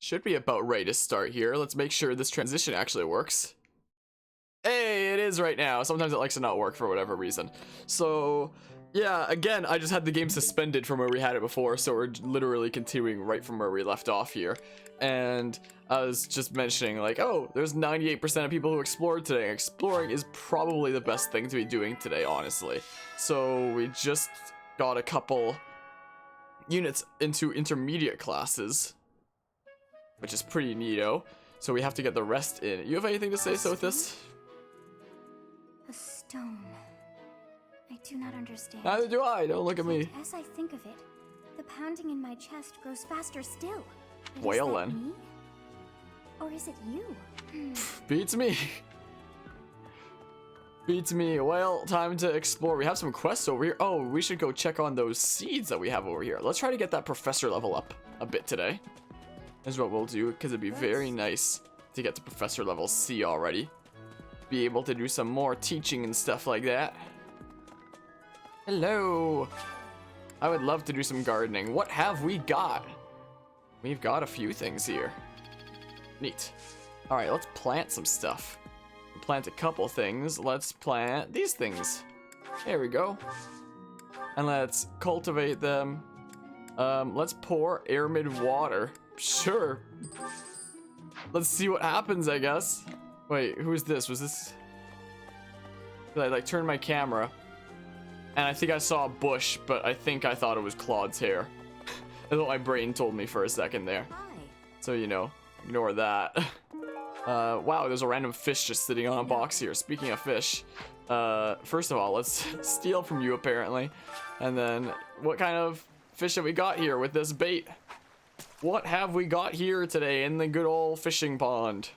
Should be about ready to start here. Let's make sure this transition actually works. Hey, it is right now. Sometimes it likes to not work for whatever reason. So, yeah, again, I just had the game suspended from where we had it before, so we're literally continuing right from where we left off here. And I was just mentioning, like, oh, there's 98% of people who explored today. Exploring is probably the best thing to be doing today, honestly. So we just got a couple units into intermediate classes, which is pretty neato. So we have to get the rest in. You have anything to say so with this? A stone. I do not understand. Neither do I. Don't look at me. As I think of it, the pounding in my chest grows faster still. But Well, is that then. me? Or is it you? Beats me. Beats me. Well, time to explore. We have some quests over here. Oh, we should go check on those seeds that we have over here. Let's try to get that professor level up a bit today. Is what we'll do, because it'd be very nice to get to professor level C already. Be able to do some more teaching and stuff like that. Hello. I would love to do some gardening. What have we got? We've got a few things here. Neat. All right, let's plant some stuff. We'll plant a couple things. Let's plant these things. There we go. And let's cultivate them. Let's pour aramid water. Sure. Let's see what happens, I guess. Wait, who is this? Was this... Did I, like, turn my camera? And I think I saw a bush, but I think I thought it was Claude's hair. That's what my brain told me for a second there. Hi. So, you know, ignore that. Wow, there's a random fish just sitting on a box here. Speaking of fish, first of all, let's steal from you, apparently. And then, what kind of fish have we got here with this bait? What have we got here today in the good old fishing pond?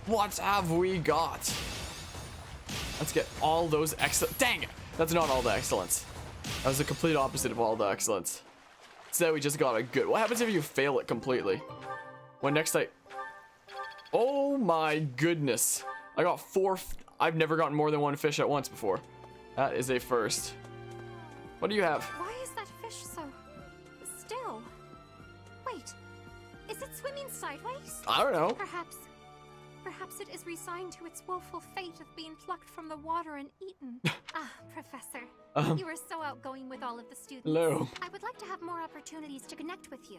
What have we got? Let's get all those excellent. Dang it! That's not all the excellence. That was the complete opposite of all the excellence. Instead, we just got a good. What happens if you fail it completely? When next I. Oh my goodness! I got 4. I've never gotten more than 1 fish at once before. That is a first. What do you have? Why is that fish so still? Wait, is it swimming sideways? I don't know. Perhaps it is resigned to its woeful fate of being plucked from the water and eaten. Ah, Professor, you are so outgoing with all of the students. Hello. I would like to have more opportunities to connect with you,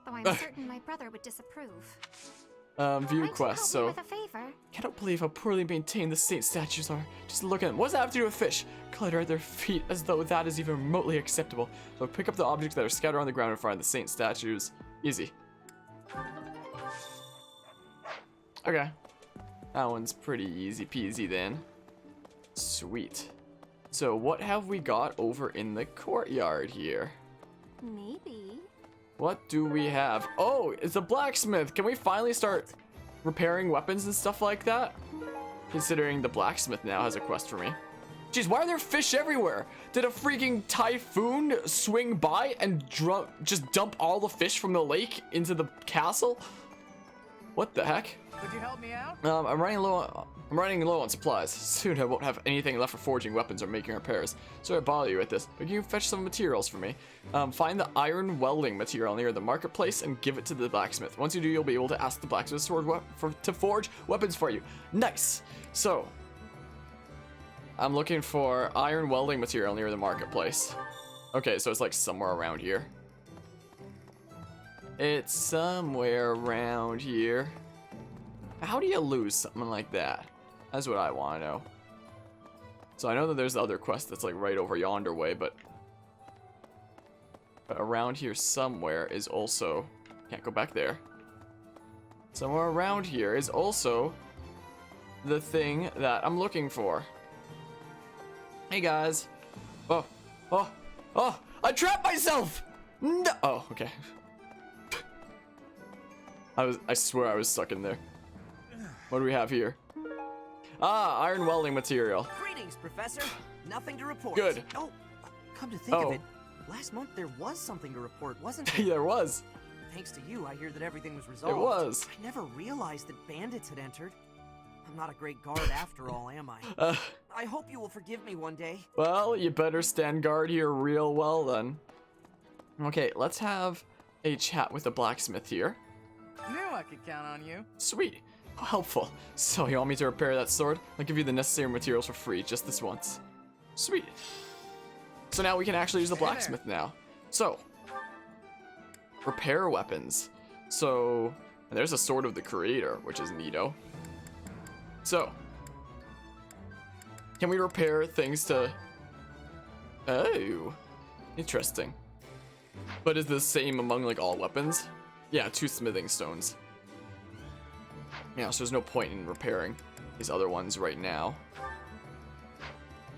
though I'm certain my brother would disapprove. View Might you quest. help me So. with a favor? Cannot believe how poorly maintained the saint statues are. Just look at them. What does that have to do with fish? Clutter at their feet as though that is even remotely acceptable. So pick up the objects that are scattered on the ground in front of the saint statues. Easy. Okay. That one's pretty easy peasy then. Sweet. So what have we got over in the courtyard here? Maybe. What do we have? Oh, it's a blacksmith. Can we finally start repairing weapons and stuff like that? Considering the blacksmith now has a quest for me. Jeez, why are there fish everywhere? Did a freaking typhoon swing by and just dump all the fish from the lake into the castle? What the heck? Could you help me out? I'm running low on supplies. Soon I won't have anything left for forging weapons or making repairs. Sorry to bother you with this, but can you fetch some materials for me? Find the iron welding material near the marketplace and give it to the blacksmith. Once you do, you'll be able to ask the blacksmith to forge weapons for you. Nice. So, I'm looking for iron welding material near the marketplace. Okay, so it's like somewhere around here. It's somewhere around here. How do you lose something like that? That's what I want to know. So I know that there's the other quest that's like right over yonder way, but around here somewhere is also... Can't go back there. Somewhere around here is also the thing that I'm looking for. Hey guys. Oh, oh, oh, I trapped myself! No! Oh, okay. I swear I was stuck in there. What do we have here? Ah, iron welding material. Greetings, Professor. Nothing to report. Good. Oh, come to think of it, last month there was something to report, wasn't there? There was. Thanks to you, I hear that everything was resolved. It was. I never realized that bandits had entered. I'm not a great guard after all, am I? I hope you will forgive me one day. Well, you better stand guard here real well then. Okay, let's have a chat with the blacksmith here. Knew I could count on you. Sweet. How helpful. So you want me to repair that sword? I'll give you the necessary materials for free, just this once. Sweet. So now we can actually use the blacksmith now. So, repair weapons. So, and there's a sword of the creator, which is neato. So, can we repair things to... Oh, interesting. But is the same among like all weapons? Yeah, 2 smithing stones. Yeah, so there's no point in repairing these other ones right now.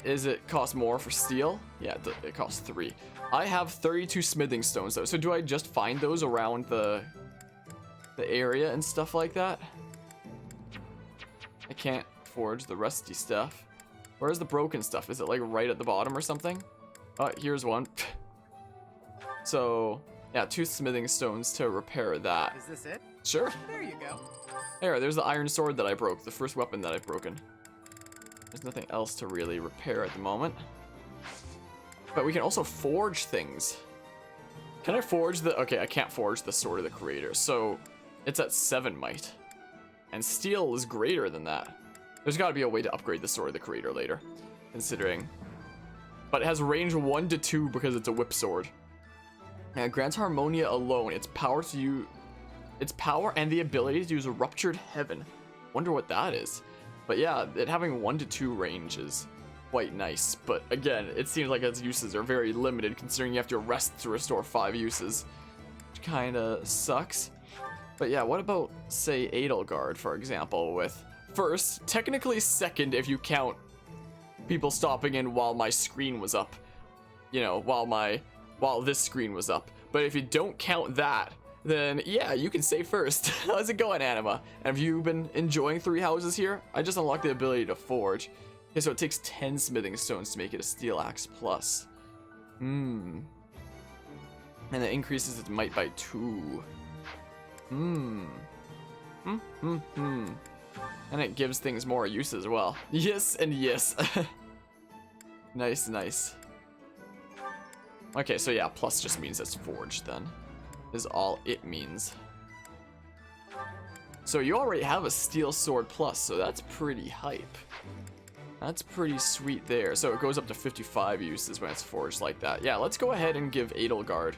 Is it cost more for steel? Yeah, it costs 3. I have 32 smithing stones though, so do I just find those around the area and stuff like that? I can't forge the rusty stuff. Where's the broken stuff? Is it like right at the bottom or something? Oh, here's one. So, yeah, 2 smithing stones to repair that. Is this it? Sure. There you go. There's the iron sword that I broke, the first weapon that I've broken. There's nothing else to really repair at the moment. But we can also forge things. Can I forge the... Okay, I can't forge the sword of the creator, so it's at 7 might. And steel is greater than that. There's got to be a way to upgrade the sword of the creator later, considering. But it has range 1 to 2 because it's a whip sword. And it grants Harmonia alone its power and the ability to use a Ruptured Heaven. Wonder what that is. But yeah, it having 1 to 2 range is quite nice. But again, it seems like its uses are very limited considering you have to rest to restore 5 uses. Which kinda sucks. But yeah, what about, say, Edelgard, for example, with first, technically second if you count people stopping in while my screen was up. You know, while this screen was up. But if you don't count that, then yeah, you can say first. How's it going, Anima? Have you been enjoying 3 houses here? I just unlocked the ability to forge. Okay, so it takes 10 smithing stones to make it a steel axe plus. And it increases its might by 2. And it gives things more use as well. Yes and yes. Nice, nice. Okay, so yeah, plus just means it's forged then. Is all it means. So you already have a steel sword plus, so that's pretty hype. That's pretty sweet there. So it goes up to 55 uses when it's forged like that. Yeah, let's go ahead and give Edelgard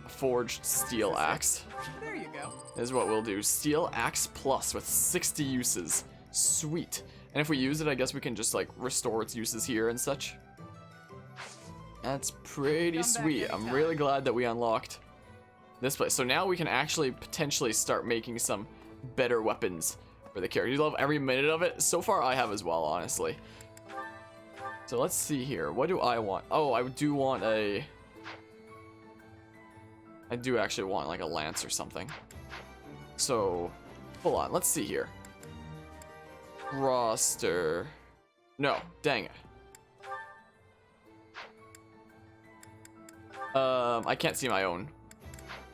a forged steel axe. There you go. Is what we'll do. Steel axe plus with 60 uses. Sweet. And if we use it, I guess we can just like restore its uses here and such. That's pretty sweet. I'm really glad that we unlocked this place. So now we can actually potentially start making some better weapons for the character. You love every minute of it. So far I have as well, honestly. So let's see here. What do I want? Oh, I do want a... I do actually want like a lance or something. So, hold on. Let's see here. Roster. No, dang it. I can't see my own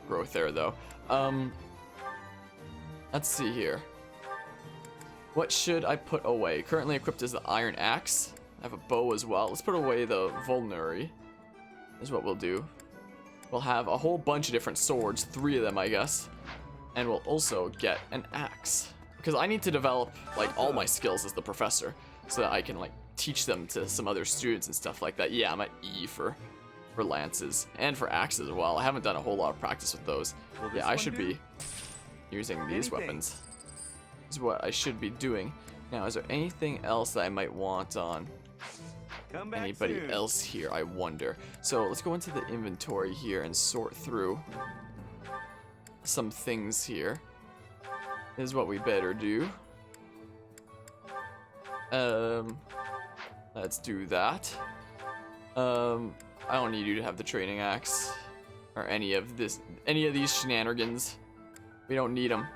growth there though. Let's see here. What should I put away? Currently equipped is the iron axe. I have a bow as well. Let's put away the vulnerary. Is what we'll do. We'll have a whole bunch of different swords, 3 of them I guess. And we'll also get an axe. Because I need to develop like all my skills as the professor so that I can like teach them to some other students and stuff like that. Yeah, I'm at E for lances and for axes as well. I haven't done a whole lot of practice with those. Yeah, I should be using these weapons. Is what I should be doing. Now, is there anything else that I might want on anybody else here, I wonder? So let's go into the inventory here and sort through some things here. Is what we better do. Let's do that. I don't need you to have the training axe or any of these shenanigans. We don't need them.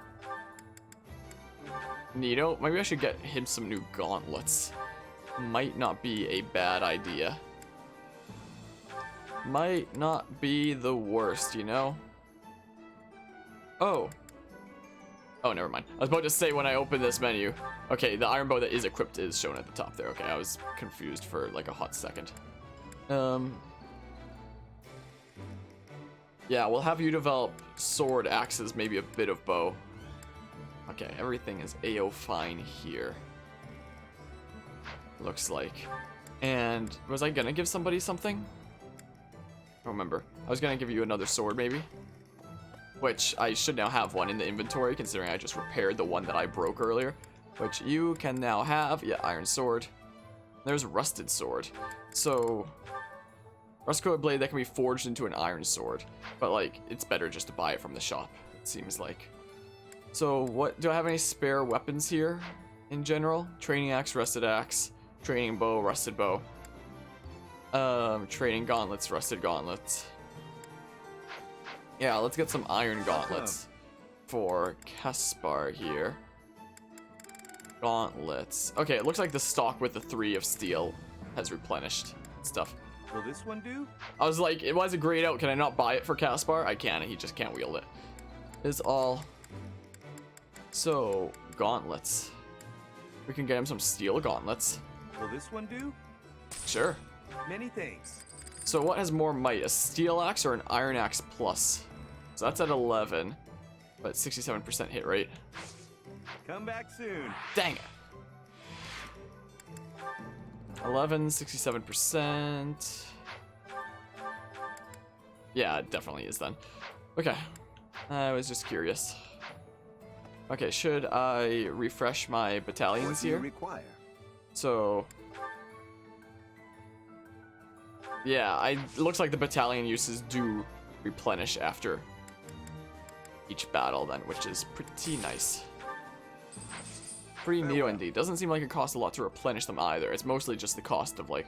Neato, maybe I should get him some new gauntlets. Might not be a bad idea. Might not be the worst, you know? Oh, never mind. I was about to say when I open this menu. Okay, the iron bow that is equipped is shown at the top there. Okay, I was confused for like a hot second. Yeah, we'll have you develop sword, axes, maybe a bit of bow. Okay, everything is A-O fine here. Looks like. And was I gonna give somebody something? I don't remember. I was gonna give you another sword, maybe? Which I should now have one in the inventory, considering I just repaired the one that I broke earlier. Which you can now have. Yeah, iron sword. There's rusted sword. So, rust-coated blade that can be forged into an iron sword. But, like, it's better just to buy it from the shop, it seems like. So, what do I have any spare weapons here in general? Training axe, rusted axe, training bow, rusted bow. Training gauntlets, rusted gauntlets. Yeah, let's get some iron gauntlets for Caspar here. Gauntlets. Okay, it looks like the stock with the 3 of steel has replenished stuff. Will this one do? I was like, it was a grayed out. Can I not buy it for Caspar? I can. He just can't wield it. Is all. So, gauntlets. We can get him some steel gauntlets. Will this one do? Sure. Many thanks. So what has more might, a steel axe or an iron axe plus? So that's at 11, but 67% hit rate. Come back soon. Dang it. 11, 67%. Yeah, it definitely is then. Okay. I was just curious. Okay, should I refresh my battalions What do you here? require? So, yeah, it looks like the battalion uses do replenish after each battle then, which is pretty nice. Pretty neat indeed. Doesn't seem like it costs a lot to replenish them either. It's mostly just the cost of, like,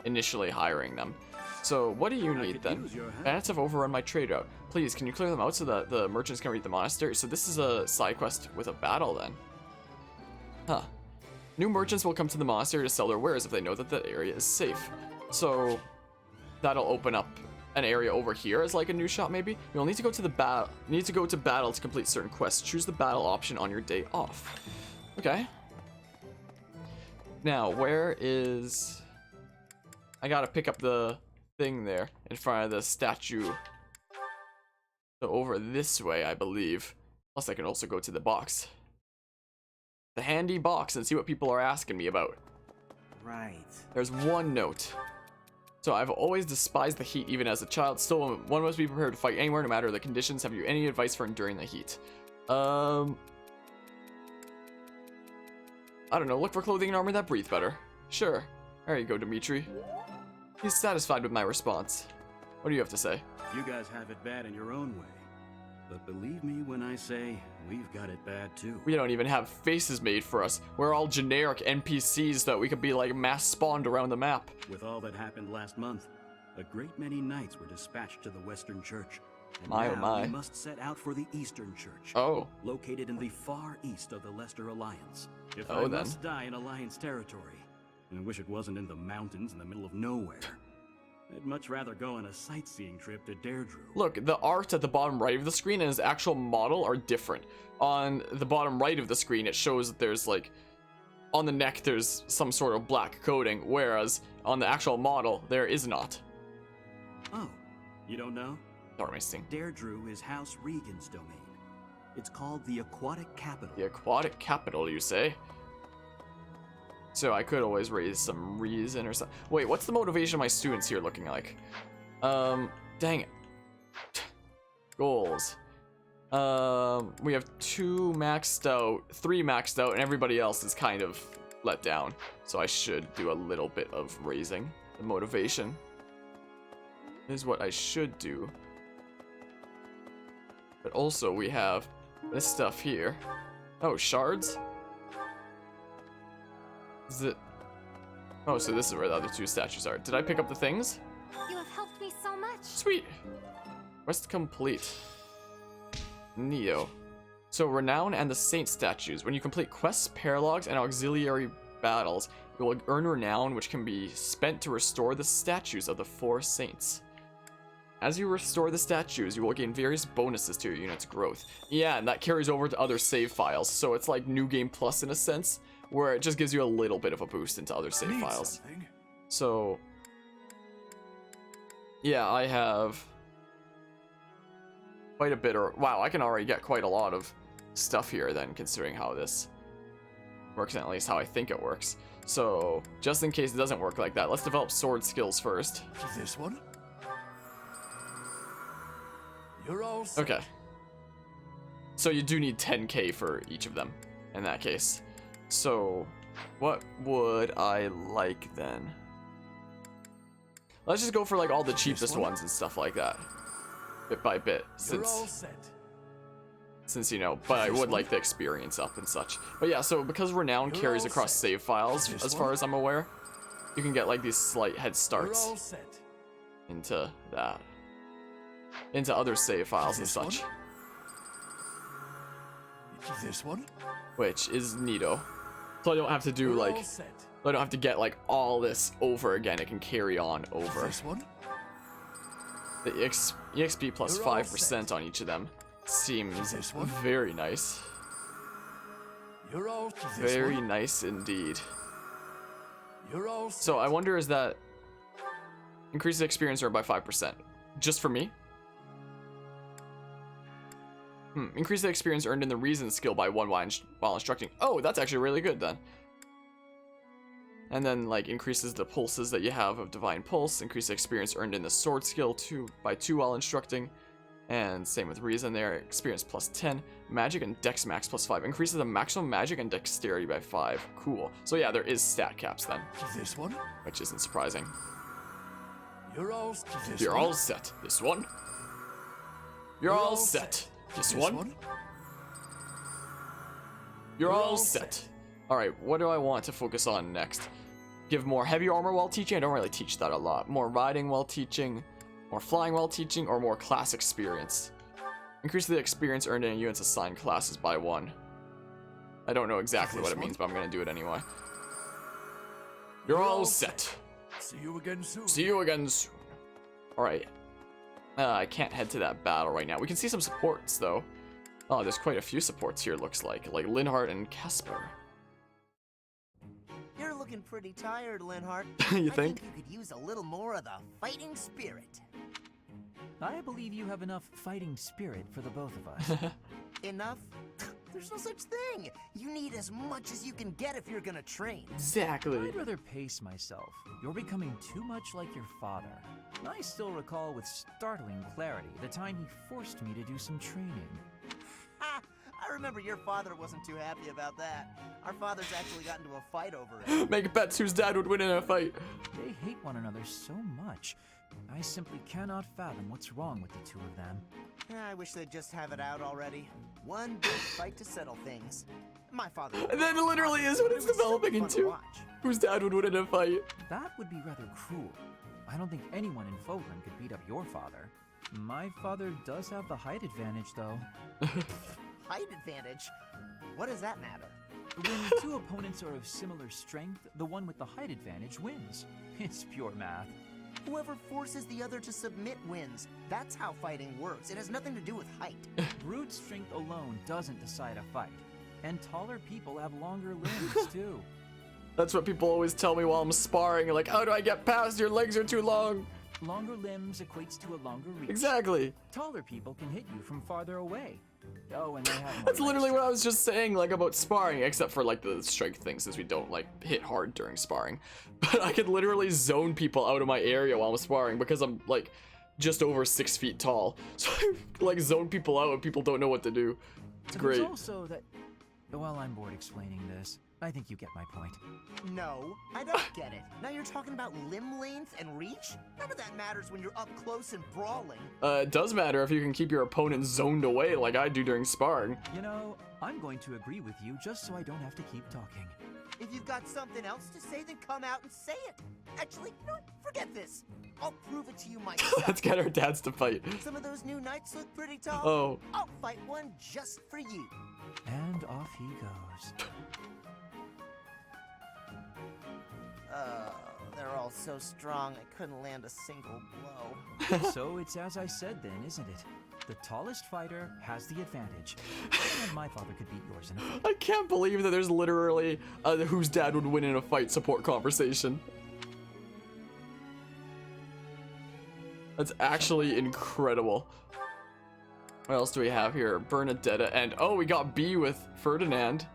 initially hiring them. So, what do you need then? Bandits have overrun my trade route. Please, can you clear them out so that the merchants can reach the monastery? So this is a side quest with a battle then. Huh. New merchants will come to the monastery to sell their wares if they know that the area is safe. So, that'll open up an area over here as like a new shop maybe. You'll need to go to the battle. To complete certain quests. Choose the battle option on your day off. Okay. Now, where is? I gotta pick up the thing there in front of the statue. So over this way, I believe. Plus, I can also go to the box. The handy box and see what people are asking me about. Right. There's one note. So I've always despised the heat even as a child. Still, one must be prepared to fight anywhere no matter the conditions. Have you any advice for enduring the heat? I don't know, look for clothing and armor that breathe better. Sure. There you go, Dimitri. He's satisfied with my response. What do you have to say? You guys have it bad in your own way. But believe me when I say, we've got it bad too. We don't even have faces made for us. We're all generic NPCs that we could be like mass spawned around the map. With all that happened last month, a great many knights were dispatched to the Western Church. And My oh now my. we must set out for the Eastern Church. Oh. Located in the far east of the Leicester Alliance. If Oh, I then. must die in Alliance territory, and I wish it wasn't in the mountains in the middle of nowhere, I'd much rather go on a sightseeing trip to Deirdre. Look, the art at the bottom right of the screen and his actual model are different. On the bottom right of the screen, it shows that there's like, on the neck there's some sort of black coating, whereas on the actual model, there is not. Oh, you don't know? Darmisting. Deirdre is House Regan's domain. It's called the Aquatic Capital. The aquatic capital, you say? So I could always raise some reason or something. Wait, what's the motivation of my students here looking like? Dang it. Goals. We have 2 maxed out, 3 maxed out, and everybody else is kind of let down. So I should do a little bit of raising the motivation. Is what I should do. But also we have this stuff here. Oh, shards? Is it? Oh, so this is where the other 2 statues are. Did I pick up the things? You have helped me so much. Sweet. Quest complete. Neo. So Renown and the Saint statues. When you complete quests, paralogs, and auxiliary battles, you will earn Renown, which can be spent to restore the statues of the 4 saints. As you restore the statues, you will gain various bonuses to your unit's growth. Yeah, and that carries over to other save files, so it's like New Game Plus in a sense, where it just gives you a little bit of a boost into other save files. Something. So, yeah, I have quite a bit, or wow, I can already get quite a lot of stuff here then, considering how this works, and at least how I think it works. So just in case it doesn't work like that, let's develop sword skills first. This one? You're all set. Okay. So you do need 10k for each of them in that case. So what would I like then? Let's just go for like all the cheapest ones and stuff like that, bit by bit, You're all set. since you know, but I would like the experience up and such. But yeah, so because Renown You're carries all across set. save files, This as far one? as I'm aware, you can get like these slight head You're starts all set. into that, into other save files and This such, one? This one? which is neato. So I don't have to do You're like, all set. I don't have to get like all this over again. It can carry on over. This one? The EXP plus You're all 5% on each of them seems This one? very nice. You're all this Very one? nice indeed. You're all set. So I wonder, is that increase the experience earned by 5%? Just for me? Increase the experience earned in the reason skill by 1 while instructing. Oh, that's actually really good then. And then like increases the pulses that you have of Divine Pulse. Increase the experience earned in the sword skill by 2 while instructing. And same with reason there. Experience plus 10. Magic and Dex max plus 5. Increases the maximum magic and dexterity by 5. Cool. So yeah, there is stat caps then, This one? which isn't surprising. You're all this You're one? all set. This one. You're all set. This one. You're all set. Alright, what do I want to focus on next? Give more heavy armor while teaching? I don't really teach that a lot. More riding while teaching, more flying while teaching, or more class experience? Increase the experience earned in units assigned classes by 1. I don't know exactly what it means, but I'm gonna do it anyway. You're all set. See you again soon. See you again soon. Alright. I can't head to that battle right now. We can see some supports, though. Oh, there's quite a few supports here, looks like Linhardt and Casper. You're looking pretty tired, Linhardt. You I think? think you could use a little more of the fighting spirit. I believe you have enough fighting spirit for the both of us. Enough? There's no such thing. You need as much as you can get if you're gonna train. Exactly. I'd rather pace myself. You're becoming too much like your father. I still recall with startling clarity the time he forced me to do some training. Ha! I remember your father wasn't too happy about that. Our fathers actually got into a fight over it. Make bets whose dad would win in a fight. They hate one another so much. I simply cannot fathom what's wrong with the two of them. I wish they'd just have it out already. One big fight to settle things. My father. And that literally is what It it's was so developing fun to into. watch. Whose dad would win in a fight. That would be rather cruel. I don't think anyone in Fogland could beat up your father. My father does have the height advantage, though. Height advantage? What does that matter? When two opponents are of similar strength, the one with the height advantage wins. It's pure math. Whoever forces the other to submit wins. That's how fighting works. It has nothing to do with height. Brute strength alone doesn't decide a fight. And taller people have longer limbs, too. That's what people always tell me while I'm sparring. Like, how do I get past? Your legs are too long. Longer limbs equates to a longer reach. Exactly. Taller people can hit you from farther away. Oh, and they have more That's leg literally what I strength. was just saying, like, about sparring, except for, like, the strength thing, since we don't, like, hit hard during sparring. But I could literally zone people out of my area while I'm sparring, because I'm, like, just over 6 feet tall. So I, like, zone people out and people don't know what to do. It's There's great. also that... Well, I'm bored explaining this. I think you get my point. No, I don't get it. Now you're talking about limb length and reach? None of that matters when you're up close and brawling. It does matter if you can keep your opponent zoned away like I do during sparring. You know, I'm going to agree with you just so I don't have to keep talking. If you've got something else to say, then come out and say it. Actually, you know what? Forget this. I'll prove it to you myself. Let's get our dads to fight. Some of those new knights look pretty tall. Oh. I'll fight one just for you. And off he goes. They're all so strong, I couldn't land a single blow. So it's as I said then, isn't it? The tallest fighter has the advantage. And my father could beat yours in a fight. I can't believe that there's literally a whose dad would win in a fight support conversation. That's actually incredible. What else do we have here? Bernadetta and oh, we got B with Ferdinand.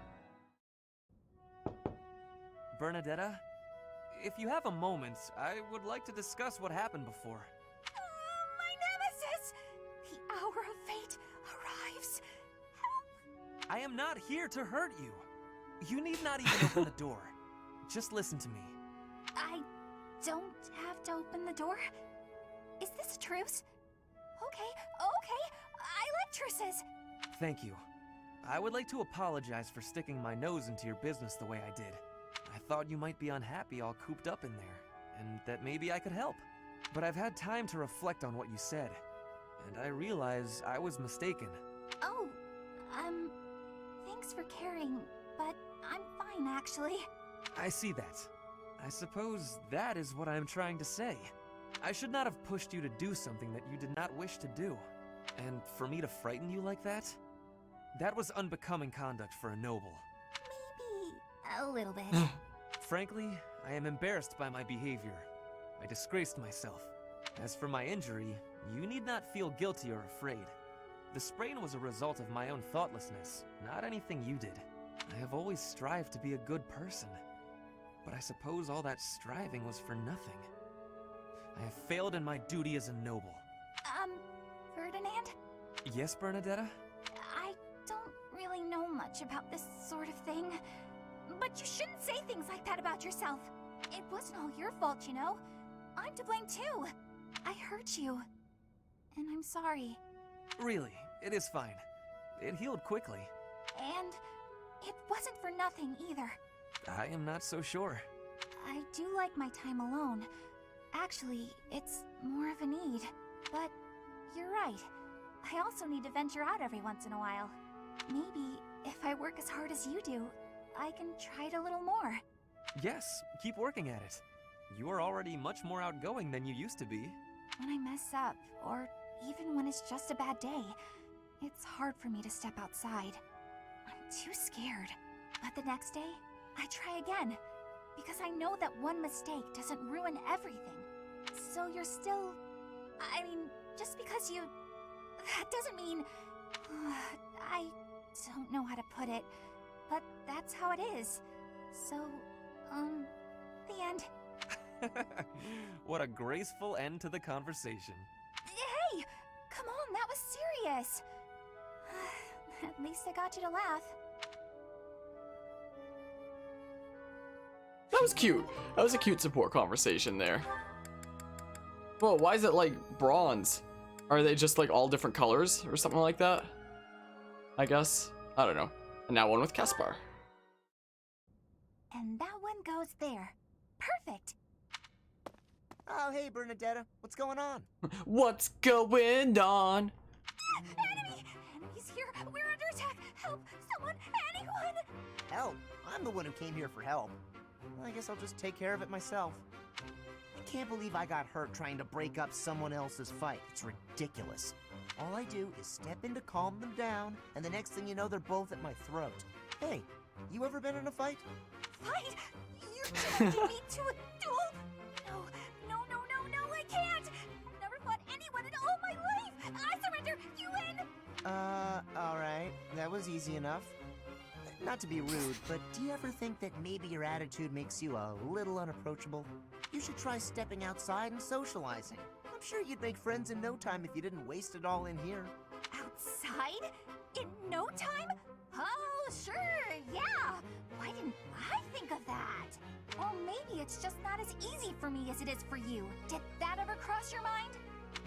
Bernadetta, if you have a moment, I would like to discuss what happened before. My nemesis! The hour of fate arrives. Help! I am not here to hurt you. You need not even open the door. Just listen to me. I don't have to open the door? Is this a truce? Okay. I like truces. Thank you. I would like to apologize for sticking my nose into your business the way I did. I thought you might be unhappy all cooped up in there, and that maybe I could help. But I've had time to reflect on what you said, and I realize I was mistaken. Oh, thanks for caring, but I'm fine actually. I see that. I suppose that is what I'm trying to say. I should not have pushed you to do something that you did not wish to do. And for me to frighten you like that? That was unbecoming conduct for a noble. Maybe a little bit. Frankly, I am embarrassed by my behavior. I disgraced myself. As for my injury, you need not feel guilty or afraid. The sprain was a result of my own thoughtlessness, not anything you did. I have always strived to be a good person. But I suppose all that striving was for nothing. I have failed in my duty as a noble. Ferdinand? Yes, Bernadetta? I don't really know much about this sort of thing. But you shouldn't say things like that about yourself. It wasn't all your fault, you know. I'm to blame too. I hurt you. And I'm sorry. Really, it is fine. It healed quickly. And it wasn't for nothing either. I am not so sure. I do like my time alone. Actually, it's more of a need. But you're right. I also need to venture out every once in a while. Maybe if I work as hard as you do, I can try it a little more. Yes, keep working at it. You are already much more outgoing than you used to be. When I mess up, or even when it's just a bad day, it's hard for me to step outside. I'm too scared. But the next day, I try again. Because I know that one mistake doesn't ruin everything. So you're still... I mean, just because you... That doesn't mean... I don't know how to put it. But that's how it is. So, the end. What a graceful end to the conversation. Hey! Come on, that was serious! At least I got you to laugh. That was cute. That was a cute support conversation there. Whoa, why is it like bronze? Are they just like all different colors or something like that? I guess. I don't know. And now one with Caspar. And that one goes there. Perfect! Oh, hey, Bernadetta. What's going on? What's going on? Enemy! Enemies here! We're under attack! Help! Someone! Anyone! Help. I'm the one who came here for help. Well, I guess I'll just take care of it myself. I can't believe I got hurt trying to break up someone else's fight. It's ridiculous. All I do is step in to calm them down, and the next thing you know, they're both at my throat. Hey, you ever been in a fight? Fight? You're challenging me to a duel? No, I can't! I've never fought anyone in all my life! I surrender! You win! Alright. That was easy enough. Not to be rude, but do you ever think that maybe your attitude makes you a little unapproachable? You should try stepping outside and socializing. I'm sure you'd make friends in no time if you didn't waste it all in here. Outside? In no time? Oh, sure, yeah! Why didn't I think of that? Or maybe it's just not as easy for me as it is for you. Did that ever cross your mind?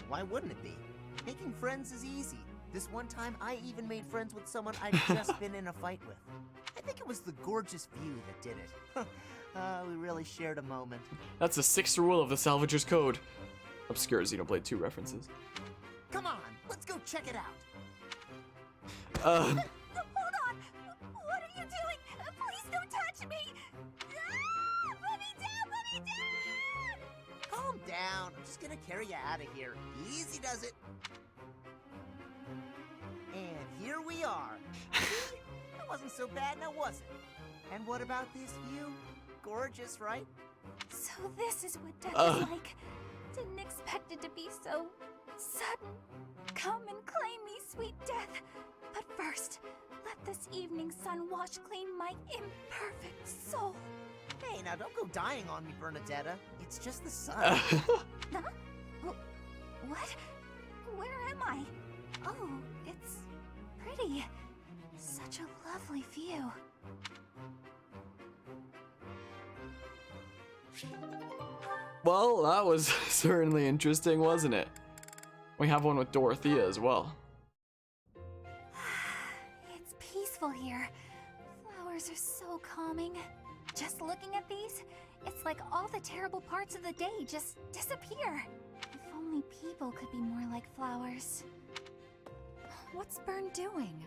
Why wouldn't it be? Making friends is easy. This one time, I even made friends with someone I'd just been in a fight with. I think it was the gorgeous view that did it. We really shared a moment. That's the 6th rule of the Salvager's Code. Obscure Xenoblade 2 references. Come on, let's go check it out. Hold on! What are you doing? Please don't touch me! Ah, put me down! Put me down! Calm down. I'm just gonna carry you out of here. Easy does it. And here we are. That wasn't so bad, now was it? And what about this view? Gorgeous, right? So this is what death is like. Didn't expect it to be so sudden. Come and claim me, sweet death. But first, let this evening sun wash clean my imperfect soul. Hey, now don't go dying on me, Bernadetta. It's just the sun. Huh? What? Where am I? Oh, it's pretty. Such a lovely view. Well, that was certainly interesting, wasn't it? We have one with Dorothea as well. It's peaceful here. Flowers are so calming. Just looking at these, it's like all the terrible parts of the day just disappear. If only people could be more like flowers. What's Byrne doing?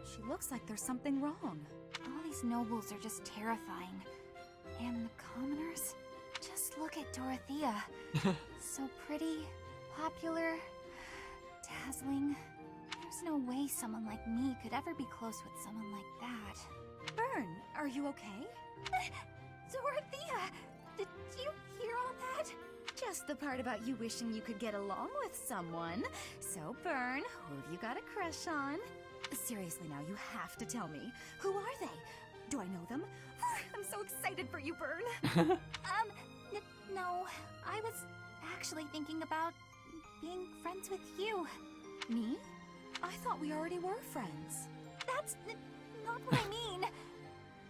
She looks like there's something wrong. All these nobles are just terrifying. And the commoners? Just look at Dorothea. So pretty, popular, dazzling. There's no way someone like me could ever be close with someone like that. Byrne, are you okay? Dorothea! Did you hear all that? Just the part about you wishing you could get along with someone. So, Byrne, who have you got a crush on? Seriously now, you have to tell me. Who are they? Do I know them? I'm so excited for you, Byrne. No. I was actually thinking about being friends with you. Me? I thought we already were friends. That's not what I mean.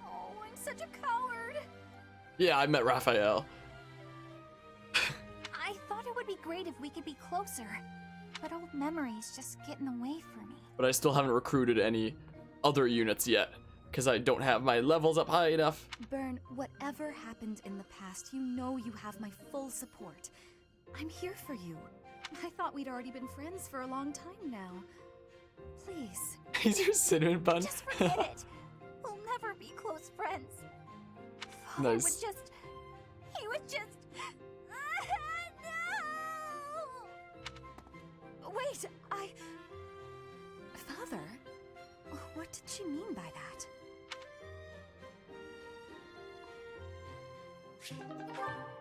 Oh, I'm such a coward. Yeah, I met Raphael. I thought it would be great if we could be closer, but old memories just get in the way for me. But I still haven't recruited any other units yet, because I don't have my levels up high enough. Byrne, whatever happened in the past, you know you have my full support. I'm here for you. I thought we'd already been friends for a long time now. Please. He's your cinnamon bun. Just forget it. We'll never be close friends. Father Nice. He would just... No! Wait, Father? What did she mean by that?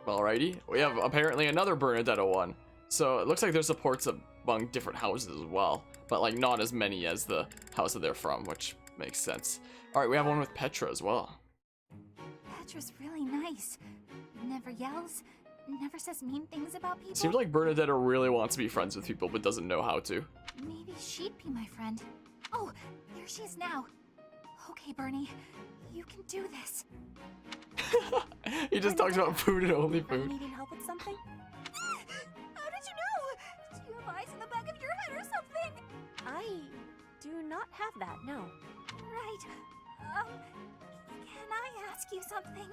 Alrighty, we have apparently another Bernadetta one. So it looks like there's supports among different houses as well, but like not as many as the house that they're from, which makes sense. Alright, we have one with Petra as well. Petra's really nice. Never yells, never says mean things about people. Seems like Bernadetta really wants to be friends with people, but doesn't know how to. Maybe she'd be my friend. Oh, there she is now. Okay, Bernie, you can do this. He just talks about food and only Are you food. needing help with something? How did you know? Do you have eyes in the back of your head or something? I do not have that, no. Right. Can I ask you something?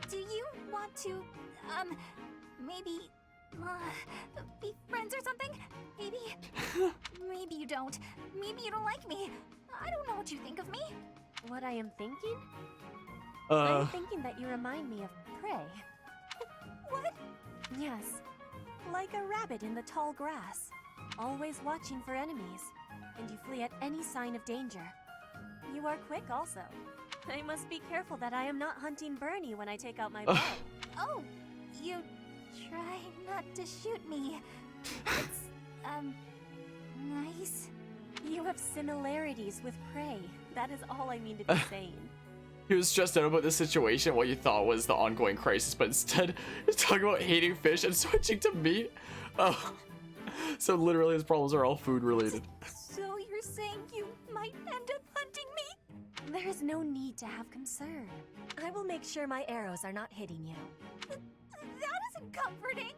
Do you want to, maybe, be friends or something? Maybe. Maybe you don't. Maybe you don't like me. I don't know what you think of me. What I am thinking? I'm thinking that you remind me of prey. What? Yes. Like a rabbit in the tall grass. Always watching for enemies. And you flee at any sign of danger. You are quick also. I must be careful that I am not hunting Bernie when I take out my bow. Oh, you try not to shoot me. It's, nice. You have similarities with prey. That is all I mean to be saying. He was stressed out about the situation, what you thought was the ongoing crisis, but instead he's talking about hating fish and switching to meat. Oh, so literally his problems are all food related. So you're saying you might end up hunting me? There is no need to have concern. I will make sure my arrows are not hitting you. That isn't comforting.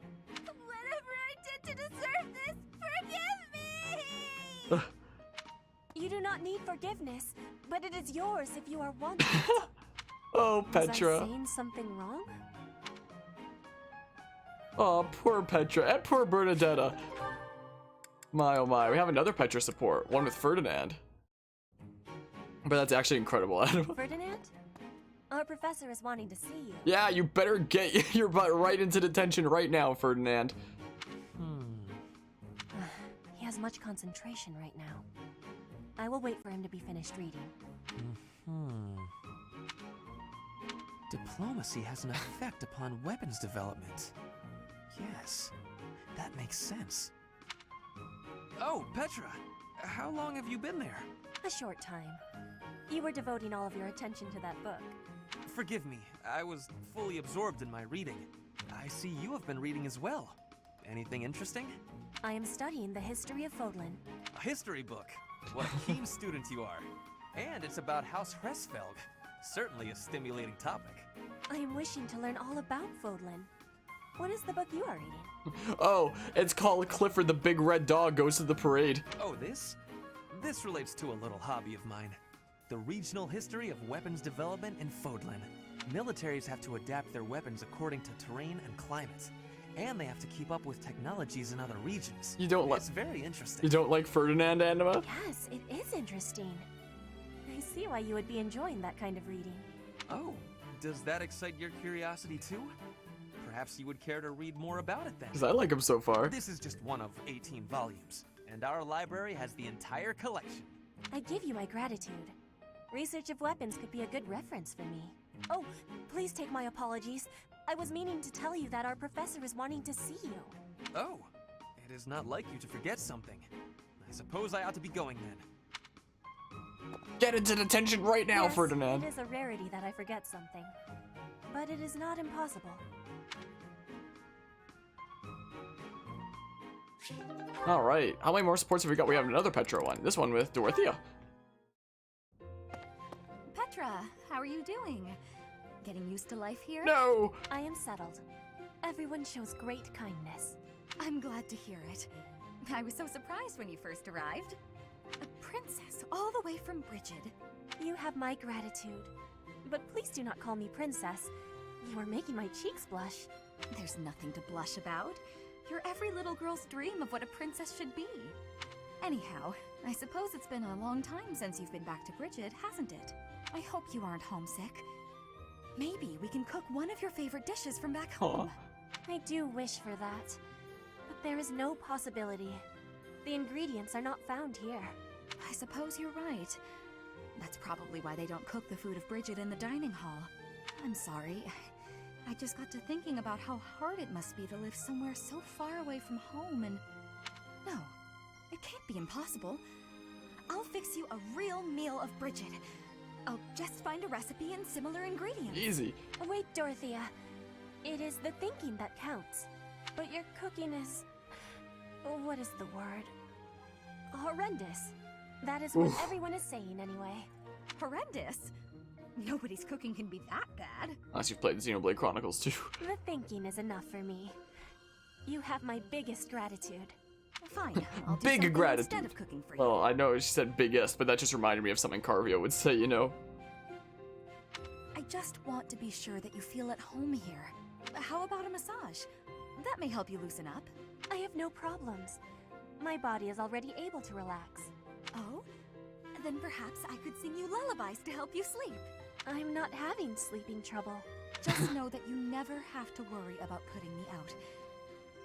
Whatever I did to deserve this, forgive me! You do not need forgiveness, but it is yours if you are wanted. Oh, Petra. Was I saying something wrong? Oh, poor Petra and poor Bernadetta. My oh my, we have another Petra support, one with Ferdinand. But that's actually incredible. Ferdinand? Our professor is wanting to see you. Yeah, you better get your butt right into detention right now, Ferdinand. He has much concentration right now. I will wait for him to be finished reading. Diplomacy has an effect upon weapons development. Yes, that makes sense. Oh, Petra! How long have you been there? A short time. You were devoting all of your attention to that book. Forgive me, I was fully absorbed in my reading. I see you have been reading as well. Anything interesting? I am studying the history of Fodlan. A history book? What a keen student you are. And it's about House Hresfelg. Certainly a stimulating topic. I am wishing to learn all about Fodlan. What is the book you are reading? Oh, it's called Clifford the Big Red Dog Goes to the Parade. Oh, this? This relates to a little hobby of mine. The regional history of weapons development in Fodlan. Militaries have to adapt their weapons according to terrain and climate. And they have to keep up with technologies in other regions. You don't like— It's very interesting. You don't like Ferdinand, Anima? Yes, it is interesting. I see why you would be enjoying that kind of reading. Oh, does that excite your curiosity too? Perhaps you would care to read more about it then. Because I like him so far. This is just one of 18 volumes, and our library has the entire collection. I give you my gratitude. Research of weapons could be a good reference for me. Oh, please take my apologies. I was meaning to tell you that our professor is wanting to see you. Oh, it is not like you to forget something. I suppose I ought to be going then. Get into detention right now, Yes, Ferdinand. It is a rarity that I forget something. But it is not impossible. All right, how many more supports have we got? We have another Petra one. This one with Dorothea. Petra, how are you doing? Getting used to life here? No! I am settled. Everyone shows great kindness. I'm glad to hear it. I was so surprised when you first arrived. A princess all the way from Brigid. You have my gratitude. But please do not call me princess. You are making my cheeks blush. There's nothing to blush about. You're every little girl's dream of what a princess should be. Anyhow, I suppose it's been a long time since you've been back to Brigid, hasn't it? I hope you aren't homesick. Maybe we can cook one of your favorite dishes from back home. I do wish for that. But there is no possibility. The ingredients are not found here. I suppose you're right. That's probably why they don't cook the food of Brigid in the dining hall. I'm sorry. I just got to thinking about how hard it must be to live somewhere so far away from home and... No, it can't be impossible. I'll fix you a real meal of Brigid. I'll just find a recipe and similar ingredients. Easy. Wait, Dorothea. It is the thinking that counts. But your cooking is... What is the word? Horrendous. That is what everyone is saying anyway. Horrendous? Nobody's cooking can be that bad. Unless you've played Xenoblade Chronicles too. The thinking is enough for me. You have my biggest gratitude. Fine, I'll do Big something gratitude. instead of cooking for you. Well, I know she said biggest, but that just reminded me of something Carvio would say, you know. I just want to be sure that you feel at home here. How about a massage? That may help you loosen up. I have no problems. My body is already able to relax. Oh? Then perhaps I could sing you lullabies to help you sleep. I'm not having sleeping trouble. Just know that you never have to worry about putting me out.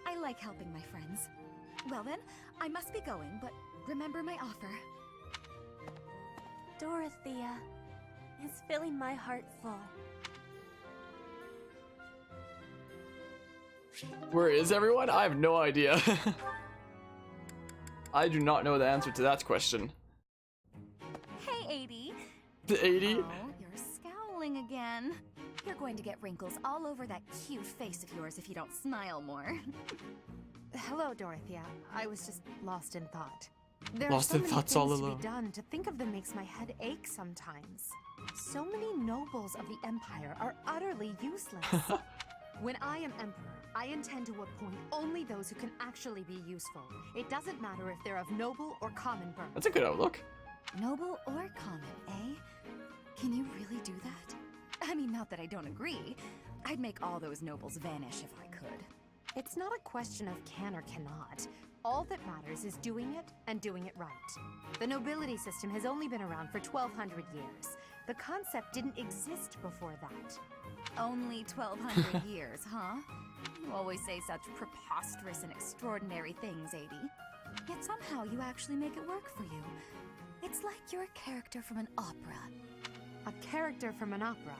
I like helping my friends. Well then, I must be going, but remember my offer. Dorothea is filling my heart full. Where is everyone? I have no idea. I do not know the answer to that question. Hey, 80. The 80? Oh, you're scowling again. You're going to get wrinkles all over that cute face of yours if you don't smile more. Hello, Dorothea. I was just lost in thought. Lost in thoughts all alone. To be done. To think of them makes my head ache sometimes. So many nobles of the Empire are utterly useless. When I am Emperor, I intend to appoint only those who can actually be useful. It doesn't matter if they're of noble or common birth. That's a good outlook. Noble or common, eh? Can you really do that? I mean, not that I don't agree. I'd make all those nobles vanish if I could. It's not a question of can or cannot. All that matters is doing it and doing it right. The nobility system has only been around for 1,200 years. The concept didn't exist before that. Only 1,200 years, huh? You always say such preposterous and extraordinary things, 80. Yet somehow you actually make it work for you. It's like you're a character from an opera. A character from an opera?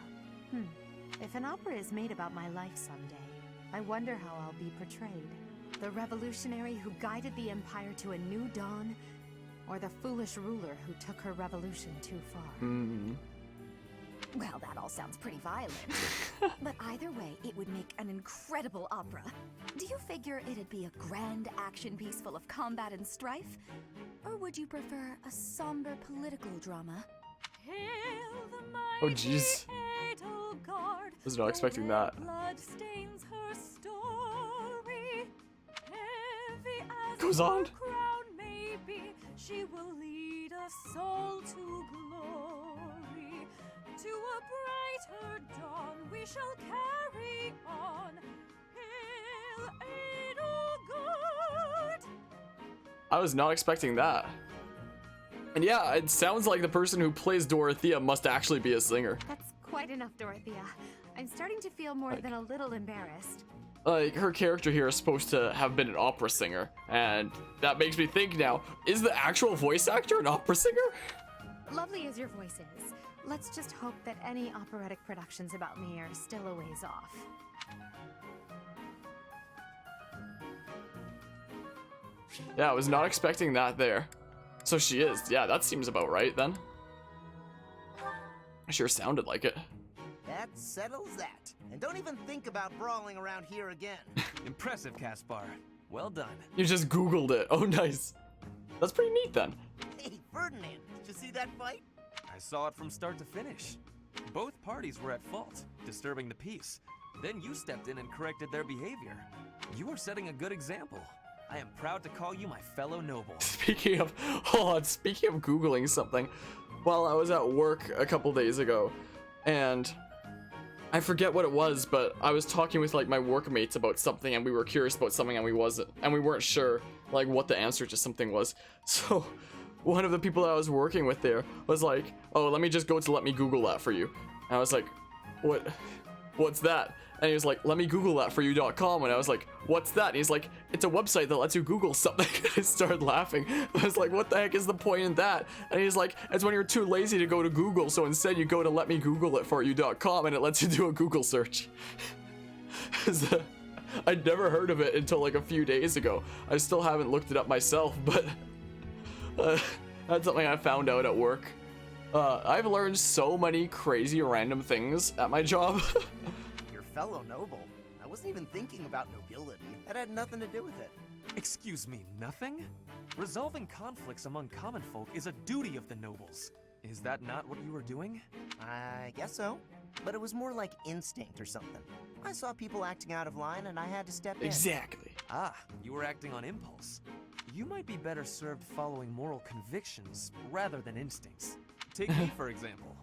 If an opera is made about my life someday, I wonder how I'll be portrayed. The revolutionary who guided the Empire to a new dawn, or the foolish ruler who took her revolution too far? Well, that all sounds pretty violent. But either way, it would make an incredible opera. Do you figure it'd be a grand action piece full of combat and strife? Or would you prefer a somber political drama? Oh jeez. Was not expecting that. Goes on. She will lead us all to glory. To a brighter dawn we shall carry on. Hail Edelgard! I was not expecting that. And yeah, it sounds like the person who plays Dorothea must actually be a singer. That's quite enough, Dorothea. I'm starting to feel more than a little embarrassed. Like, her character here is supposed to have been an opera singer, and that makes me think now, is the actual voice actor an opera singer? Lovely as your voice is, let's just hope that any operatic productions about me are still a ways off. Yeah, I was not expecting that there. So she is. Yeah, that seems about right then. Sure sounded like it. That settles that. And don't even think about brawling around here again. Impressive, Caspar. Well done. You just Googled it. Oh, nice. That's pretty neat then. Hey, Ferdinand, did you see that fight? I saw it from start to finish. Both parties were at fault, disturbing the peace. Then you stepped in and corrected their behavior. You are setting a good example. I am proud to call you my fellow noble. Speaking of Googling something, while I was at work a couple days ago, and I forget what it was, but I was talking with like my workmates about something, and we were curious about something, and we weren't sure like what the answer to something was. So one of the people that I was working with there was like, "Oh, let me just go to let me Google that for you." And I was like, "What's that?" And he was like, "Let me Google that for you.com." And I was like, "What's that?" And he's like, "It's a website that lets you Google something." I started laughing. I was like, "What the heck is the point in that?" And he's like, "It's when you're too lazy to go to Google, so instead you go to let me Google it for you.com and it lets you do a Google search." I'd never heard of it until like a few days ago. I still haven't looked it up myself, but that's something I found out at work. I've learned so many crazy random things at my job. Fellow noble. I wasn't even thinking about nobility. That had nothing to do with it. Excuse me, nothing? Resolving conflicts among common folk is a duty of the nobles. Is that not what you were doing? I guess so. But it was more like instinct or something. I saw people acting out of line and I had to step in. Exactly. Ah, you were acting on impulse. You might be better served following moral convictions rather than instincts. Take me, for example.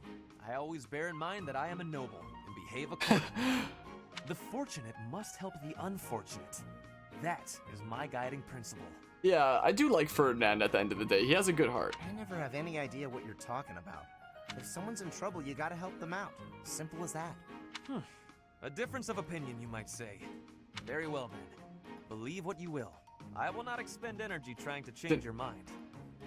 I always bear in mind that I am a noble and behave accordingly. The fortunate must help the unfortunate. That is my guiding principle. Yeah, I do like Ferdinand at the end of the day. He has a good heart. I never have any idea what you're talking about. If someone's in trouble, you gotta help them out. Simple as that. A difference of opinion, you might say. Very well then. Believe what you will. I will not expend energy trying to change your mind.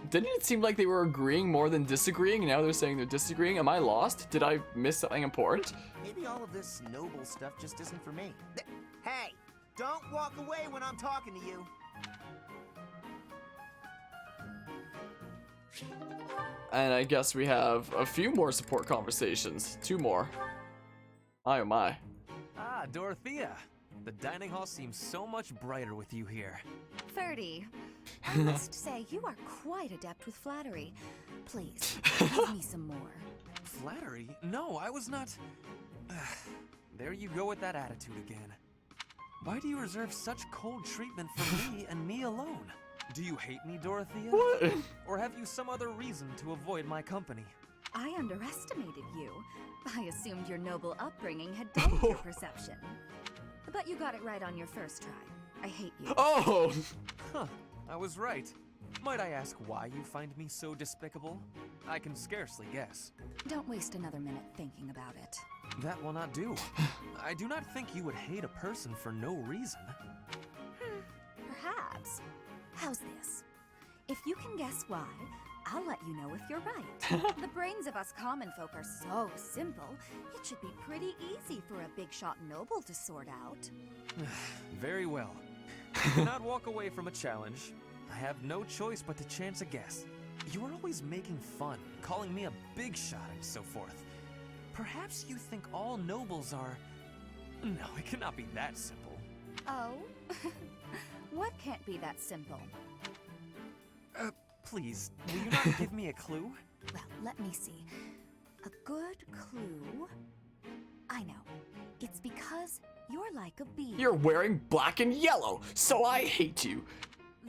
Didn't it seem like they were agreeing more than disagreeing? Now they're saying they're disagreeing. Am I lost? Did I miss something important? Maybe all of this noble stuff just isn't for me. Hey, don't walk away when I'm talking to you. And I guess we have a few more support conversations. 2 more. My oh my. Ah, Dorothea. The dining hall seems so much brighter with you here. Ferdy, I must say you are quite adept with flattery. Please, give me some more. Flattery? No, I was not... There you go with that attitude again. Why do you reserve such cold treatment for me and me alone? Do you hate me, Dorothea? What? Or have you some other reason to avoid my company? I underestimated you. I assumed your noble upbringing had dulled your perception. But you got it right on your first try. I hate you. Oh! Huh, I was right. Might I ask why you find me so despicable? I can scarcely guess. Don't waste another minute thinking about it. That will not do. I do not think you would hate a person for no reason. Perhaps. How's this? If you can guess why, I'll let you know if you're right. The brains of us common folk are so simple, it should be pretty easy for a big shot noble to sort out. Very well. Do not walk away from a challenge. I have no choice but to chance a guess. You are always making fun, calling me a big shot and so forth. Perhaps you think all nobles are... No, it cannot be that simple. Oh? What can't be that simple? Please, will you not give me a clue? Well, let me see. A good clue... I know. It's because you're like a bee. You're wearing black and yellow, so I hate you.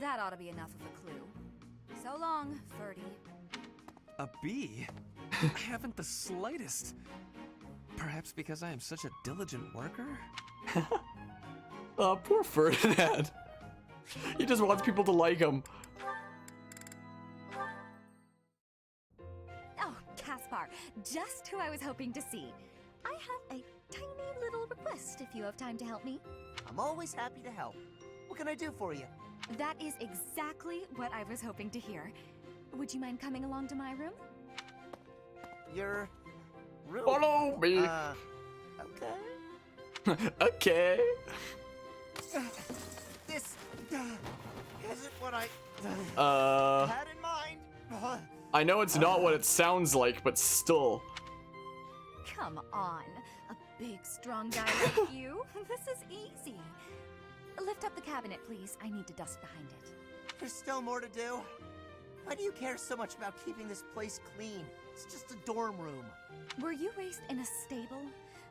That ought to be enough of a clue. So long, Ferdy. A bee? I haven't the slightest. Perhaps because I am such a diligent worker? Poor Ferdinand. He just wants people to like him. Oh, Caspar, just who I was hoping to see. I have a tiny little request if you have time to help me. I'm always happy to help. What can I do for you? That is exactly what I was hoping to hear. Would you mind coming along to my room? Your room? Follow me. Okay. Okay. This isn't what I had in mind. I know it's not what it sounds like, but still. Come on, a big, strong guy like you. This is easy. Lift up the cabinet, please. I need to dust behind it. There's still more to do. Why do you care so much about keeping this place clean? It's just a dorm room. Were you raised in a stable?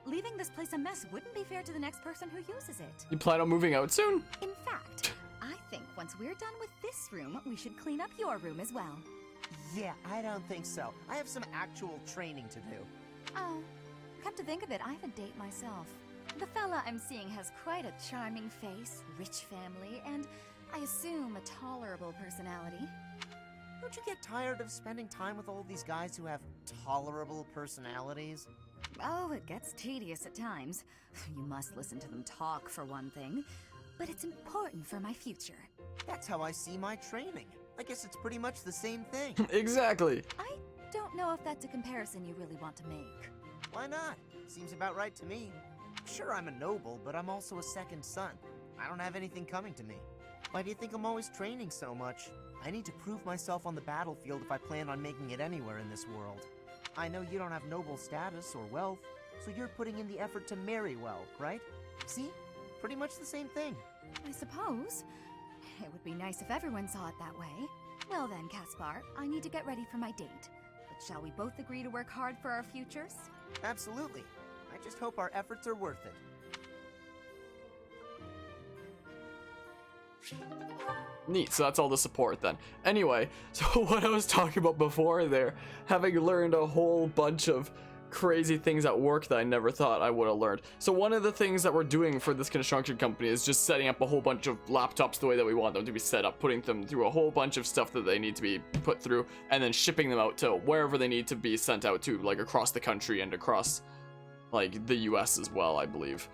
Leaving this place a mess wouldn't be fair to the next person who uses it. You plan on moving out soon? In fact, I think once we're done with this room, we should clean up your room as well. Yeah, I don't think so. I have some actual training to do. Oh, come to think of it, I have a date myself. The fella I'm seeing has quite a charming face, rich family, and I assume a tolerable personality. Don't you get tired of spending time with all these guys who have tolerable personalities? Oh, it gets tedious at times. You must listen to them talk, for one thing. But it's important for my future. That's how I see my training. I guess it's pretty much the same thing. Exactly. I don't know if that's a comparison you really want to make. Why not? Seems about right to me. Sure, I'm a noble, but I'm also a second son. I don't have anything coming to me. Why do you think I'm always training so much? I need to prove myself on the battlefield if I plan on making it anywhere in this world. I know you don't have noble status or wealth, so you're putting in the effort to marry well, right? See? Pretty much the same thing. I suppose. It would be nice if everyone saw it that way. Well then, Caspar, I need to get ready for my date. But shall we both agree to work hard for our futures? Absolutely. I just hope our efforts are worth it. Neat, so that's all the support then. Anyway, so what I was talking about before there, having learned a whole bunch of crazy things at work that I never thought I would have learned. So one of the things that we're doing for this construction company is just setting up a whole bunch of laptops the way that we want them to be set up, putting them through a whole bunch of stuff that they need to be put through, and then shipping them out to wherever they need to be sent out to, like across the country and across like the US as well, I believe.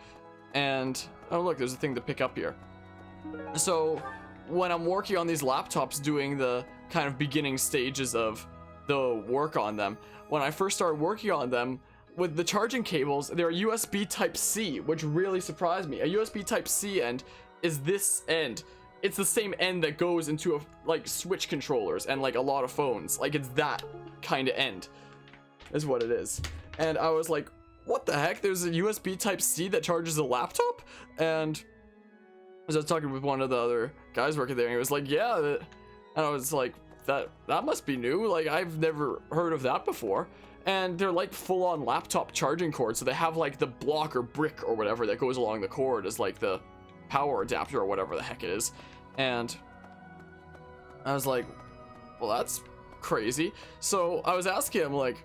And oh look, there's a thing to pick up here. So when I'm working on these laptops, doing the kind of beginning stages of the work on them, when I first started working on them, with the charging cables, they're USB Type-C, which really surprised me. A USB Type-C end is this end. It's the same end that goes into like Switch controllers and like a lot of phones. Like it's that kind of end is what it is. And I was like, what the heck? There's a USB Type-C that charges a laptop? And as I was talking with one of the other guys working there, and he was like, yeah, and I was like, that must be new. Like, I've never heard of that before. And they're like full-on laptop charging cords, so they have like the block or brick or whatever that goes along the cord as like the power adapter or whatever the heck it is. And I was like, well, that's crazy. So I was asking him, like,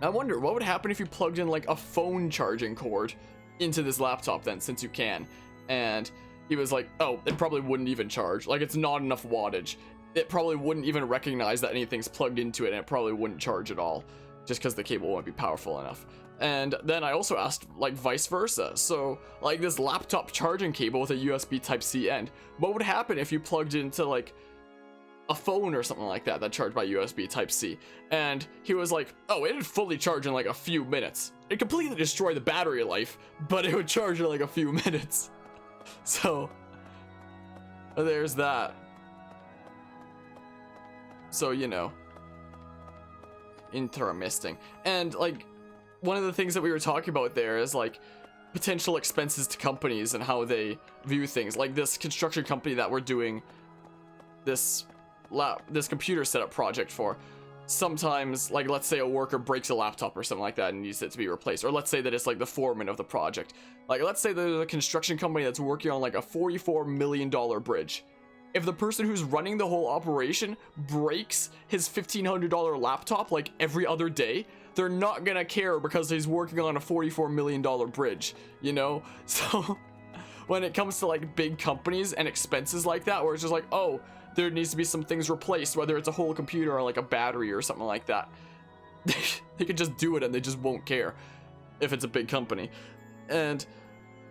I wonder what would happen if you plugged in like a phone charging cord into this laptop then, since you can. And he was like, oh, it probably wouldn't even charge. Like, it's not enough wattage. It probably wouldn't even recognize that anything's plugged into it, and it probably wouldn't charge at all, just because the cable won't be powerful enough. And then I also asked, like, vice versa. So, like, this laptop charging cable with a USB Type-C end, what would happen if you plugged into, like, a phone or something like that charged by USB Type-C? And he was like, oh, it'd fully charge in, like, a few minutes. It'd completely destroy the battery life, but it would charge in, like, a few minutes. So, there's that. So, you know, interesting. And like, one of the things that we were talking about there is like potential expenses to companies and how they view things. Like this construction company that we're doing this computer setup project for. Sometimes, like, let's say a worker breaks a laptop or something like that and needs it to be replaced, or let's say that it's like the foreman of the project. Like, let's say there's a construction company that's working on like a $44 million bridge. If the person who's running the whole operation breaks his $1,500 laptop like every other day, they're not gonna care because he's working on a $44 million bridge, you know? So when it comes to like big companies and expenses like that, where it's just like, oh, there needs to be some things replaced, whether it's a whole computer or like a battery or something like that, they could just do it and they just won't care if it's a big company. And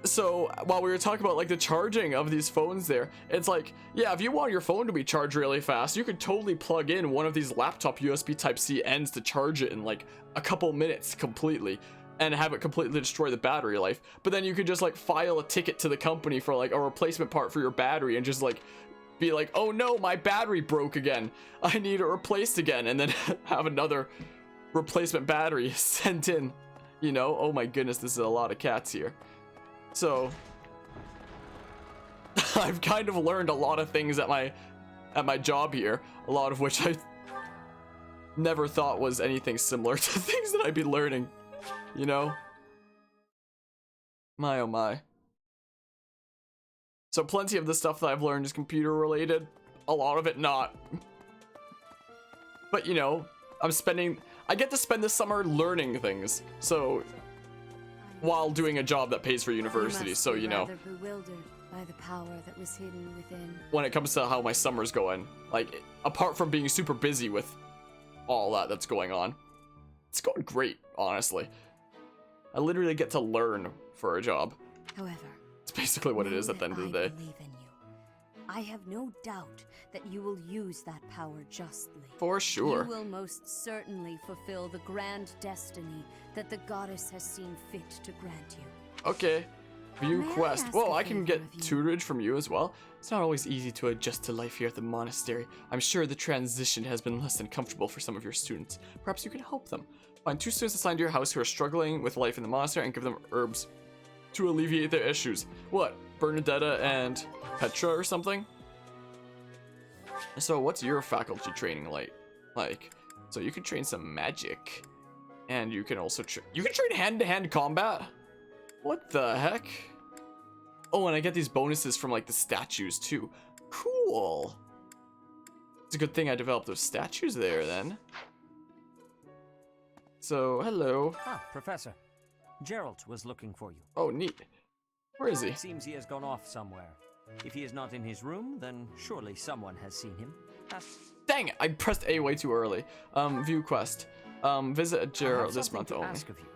so while we were talking about like the charging of these phones there, it's like, yeah, if you want your phone to be charged really fast, you could totally plug in one of these laptop USB Type-C ends to charge it in like a couple minutes completely and have it completely destroy the battery life. But then you could just like file a ticket to the company for like a replacement part for your battery and just like be like, oh no, my battery broke again, I need it replaced again, and then have another replacement battery sent in, you know? Oh my goodness, this is a lot of cats here. So I've kind of learned a lot of things at my job here, a lot of which I never thought was anything similar to things that I'd be learning, you know? My oh my. So plenty of the stuff that I've learned is computer related, a lot of it not. But you know, I get to spend the summer learning things, so while doing a job that pays for university, so you know. Bewildered by the power that was hidden within. When it comes to how my summer's going, like apart from being super busy with all that's going on, it's going great, honestly. I literally get to learn for a job. However, it's basically what it is at the end of the day. Believe in you. I have no doubt that you will use that power justly. For sure. You will most certainly fulfill the grand destiny that the goddess has seen fit to grant you. Okay. View May I quest. ask Whoa, a I can favor get of you? tutorage from you as well. It's not always easy to adjust to life here at the monastery. I'm sure the transition has been less than comfortable for some of your students. Perhaps you can help them. Find 2 students assigned to your house who are struggling with life in the monastery and give them herbs to alleviate their issues. What? Bernadetta and Petra or something? So what's your faculty training like? So you can train some magic. And you can also you can train hand-to-hand combat? What the heck? Oh, and I get these bonuses from like the statues too. Cool. It's a good thing I developed those statues there then. So, hello. Ah, Professor. Gerald was looking for you. Oh, neat. Where is he? It seems he has gone off somewhere. If he is not in his room, then surely someone has seen him. Dang it, I pressed A way too early. View quest. Visit Gerald this month only. Ask of you.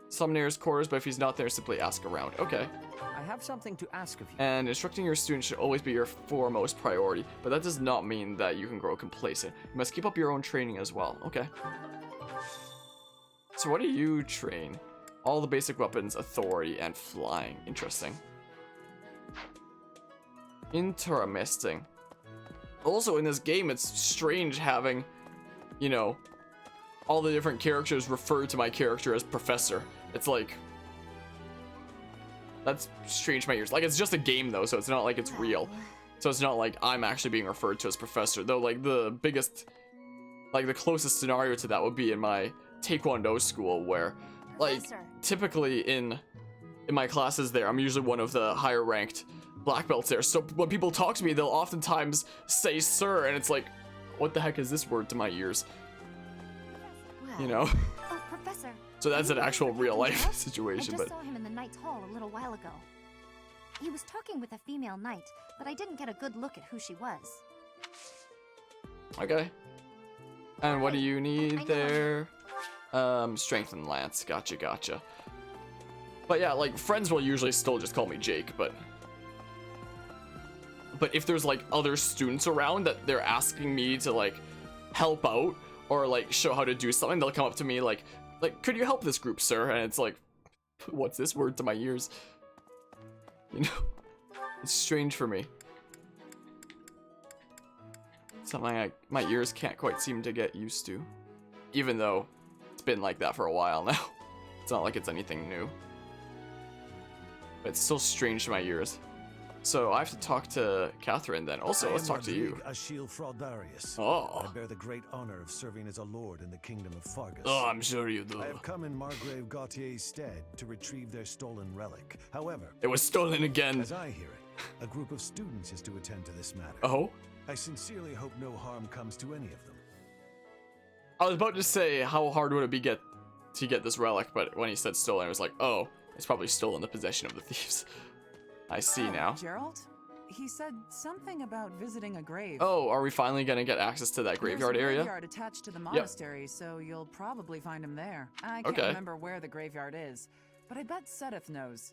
Summoner's quarters, but if he's not there, simply ask around. Okay. I have something to ask of you. And instructing your students should always be your foremost priority, but that does not mean that you can grow complacent. You must keep up your own training as well. Okay. So what do you train? All the basic weapons, authority, and flying. Interesting. Interesting. Also, in this game, it's strange having, you know, all the different characters refer to my character as Professor. It's like, that's strange to my ears. Like, it's just a game though, so it's not like it's real. So it's not like I'm actually being referred to as Professor. Though, like, the biggest, like, the closest scenario to that would be in my Taekwondo school, where, like, typically in my classes there, I'm usually one of the higher ranked black belts there. So when people talk to me, they'll oftentimes say sir, and it's like, what the heck is this word to my ears? You know? Oh, Professor. So that's an actual real life situation, I but just saw him in the knight's hall a little while ago. He was talking with a female knight, but I didn't get a good look at who she was. okay. And what do you need there? Strength and lance. Gotcha. But yeah, like, friends will usually still just call me Jake, but if there's like other students around that they're asking me to like help out or like show how to do something, they'll come up to me like could you help this group, sir? And it's like, what's this word to my ears? You know, it's strange for me. Something my ears can't quite seem to get used to. Even though it's been like that for a while now. It's not like it's anything new. But it's still strange to my ears. So I have to talk to Catherine then. Also, let's talk to you. Ashil Fraudarius. Oh. I bear the great honor of serving as a lord in the kingdom of Fargus. Oh, I'm sure you do. I have come in Margrave Gautier's stead to retrieve their stolen relic. However, it was stolen again. As I hear it, a group of students is to attend to this matter. Oh? I sincerely hope no harm comes to any of them. I was about to say, how hard would it be to get this relic, but when he said stolen, I was like, oh, it's probably still in the possession of the thieves. I see now. Gerald? He said something about visiting a grave. Oh, are we finally gonna get access to that graveyard There's a area? graveyard attached to the monastery, so you'll probably find him there. I can't remember where the graveyard is, but I bet Sedith knows.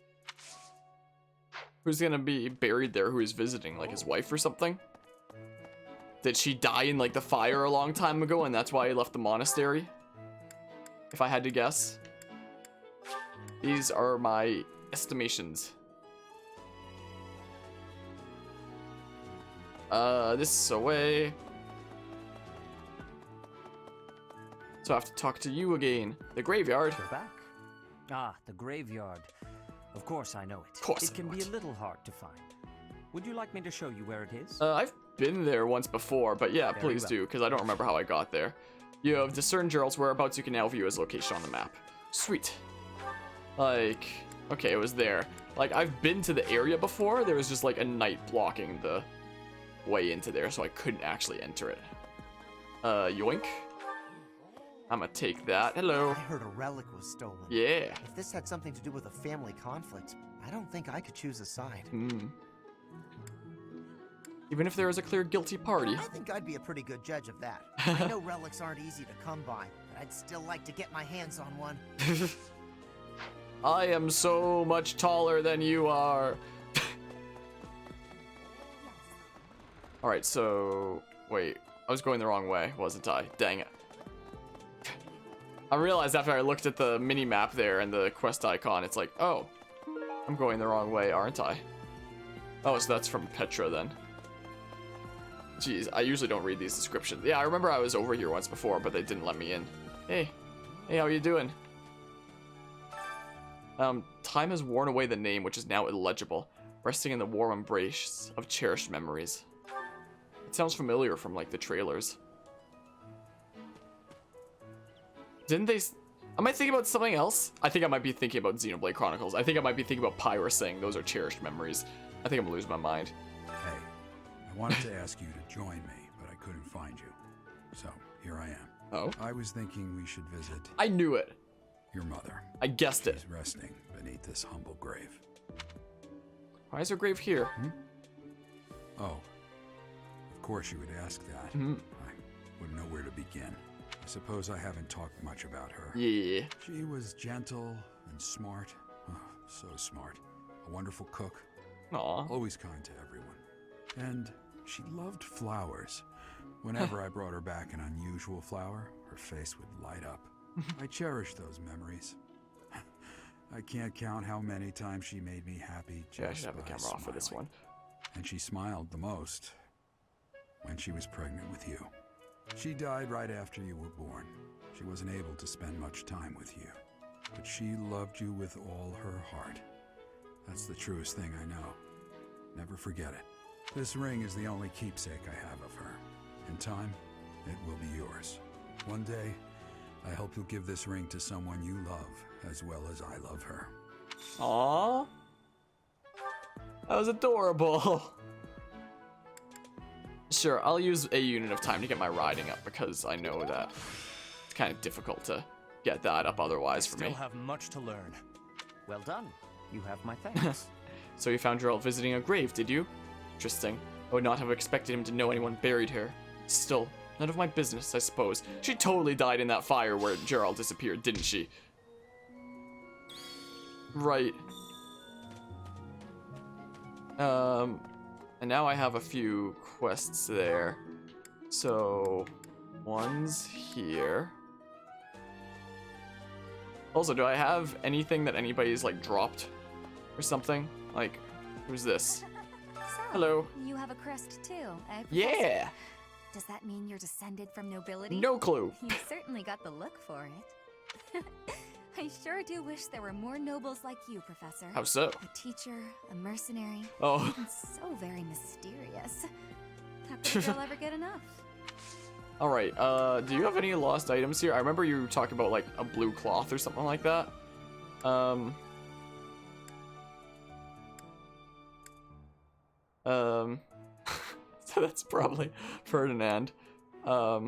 Who's gonna be buried there who is visiting, like his wife or something? Did she die in like the fire a long time ago and that's why he left the monastery? If I had to guess. These are my estimations. This away. So I have to talk to you again. The graveyard. You're back. Ah, the graveyard. Of course I know it. Of course it can be a little hard to find. Would you like me to show you where it is? I've been there once before, but yeah, Very please well. do, because I don't remember how I got there. You have discerned Gerald's whereabouts. You can now view his location on the map. Sweet. Like, okay, it was there. Like, I've been to the area before. There was just like a knight blocking the way into there, so I couldn't actually enter it. Yoink. I'm gonna take that. Hello. I heard a relic was stolen. Yeah. If this had something to do with a family conflict, I don't think I could choose a side. Even if there was a clear guilty party. I think I'd be a pretty good judge of that. I know relics aren't easy to come by, but I'd still like to get my hands on one. I am so much taller than you are. Alright, so... Wait, I was going the wrong way, wasn't I? Dang it. I realized after I looked at the mini-map there and the quest icon, it's like, oh, I'm going the wrong way, aren't I? Oh, so that's from Petra then. Jeez, I usually don't read these descriptions. Yeah, I remember I was over here once before, but they didn't let me in. Hey, how you doing? Time has worn away the name, which is now illegible, resting in the warm embrace of cherished memories. It sounds familiar from, like, the trailers. Didn't they... Am I thinking about something else? I think I might be thinking about Xenoblade Chronicles. I think I might be thinking about Pyra saying those are cherished memories. I think I'm losing my mind. Hey, I wanted to ask you to join me, but I couldn't find you. So, here I am. Oh? I was thinking we should visit... I knew it. Your mother. I guessed it. She's resting beneath this humble grave. Why is her grave here? Oh. Of course you would ask that. I wouldn't know where to begin. I suppose I haven't talked much about her. Yeah. She was gentle and smart. Oh, so smart. A wonderful cook. Aw. Always kind to everyone. And she loved flowers. Whenever I brought her back an unusual flower, her face would light up. I cherish those memories. I can't count how many times she made me happy just Yeah, I should have the camera off for this one. And she smiled the most when she was pregnant with you. She died right after you were born. She wasn't able to spend much time with you, but she loved you with all her heart. That's the truest thing I know. Never forget it. This ring is the only keepsake I have of her. In time, it will be yours. One day, I hope you'll give this ring to someone you love as well as I love her. Aww. That was adorable. Sure, I'll use a unit of time to get my riding up because I know that it's kind of difficult to get that up otherwise for me. Still have much to learn. Well done. You have my thanks. So you found Gerald visiting a grave, did you? Interesting. I would not have expected him to know anyone buried here. Still, none of my business, I suppose. She totally died in that fire where Gerald disappeared, didn't she? Right. And now I have a few quests there. So, one's here. Also, do I have anything that anybody's, like, dropped or something? Like, who's this? So, Hello. You have a crest too, eh, Professor? Yeah! Does that mean you're descended from nobility? No clue. You certainly got the look for it. I sure do wish there were more nobles like you, Professor. How so? A teacher, a mercenary. Oh. And so very mysterious. Not that you'll ever get enough. Alright, do you have any lost items here? I remember you talking about, like, a blue cloth or something like that. So that's probably Ferdinand. I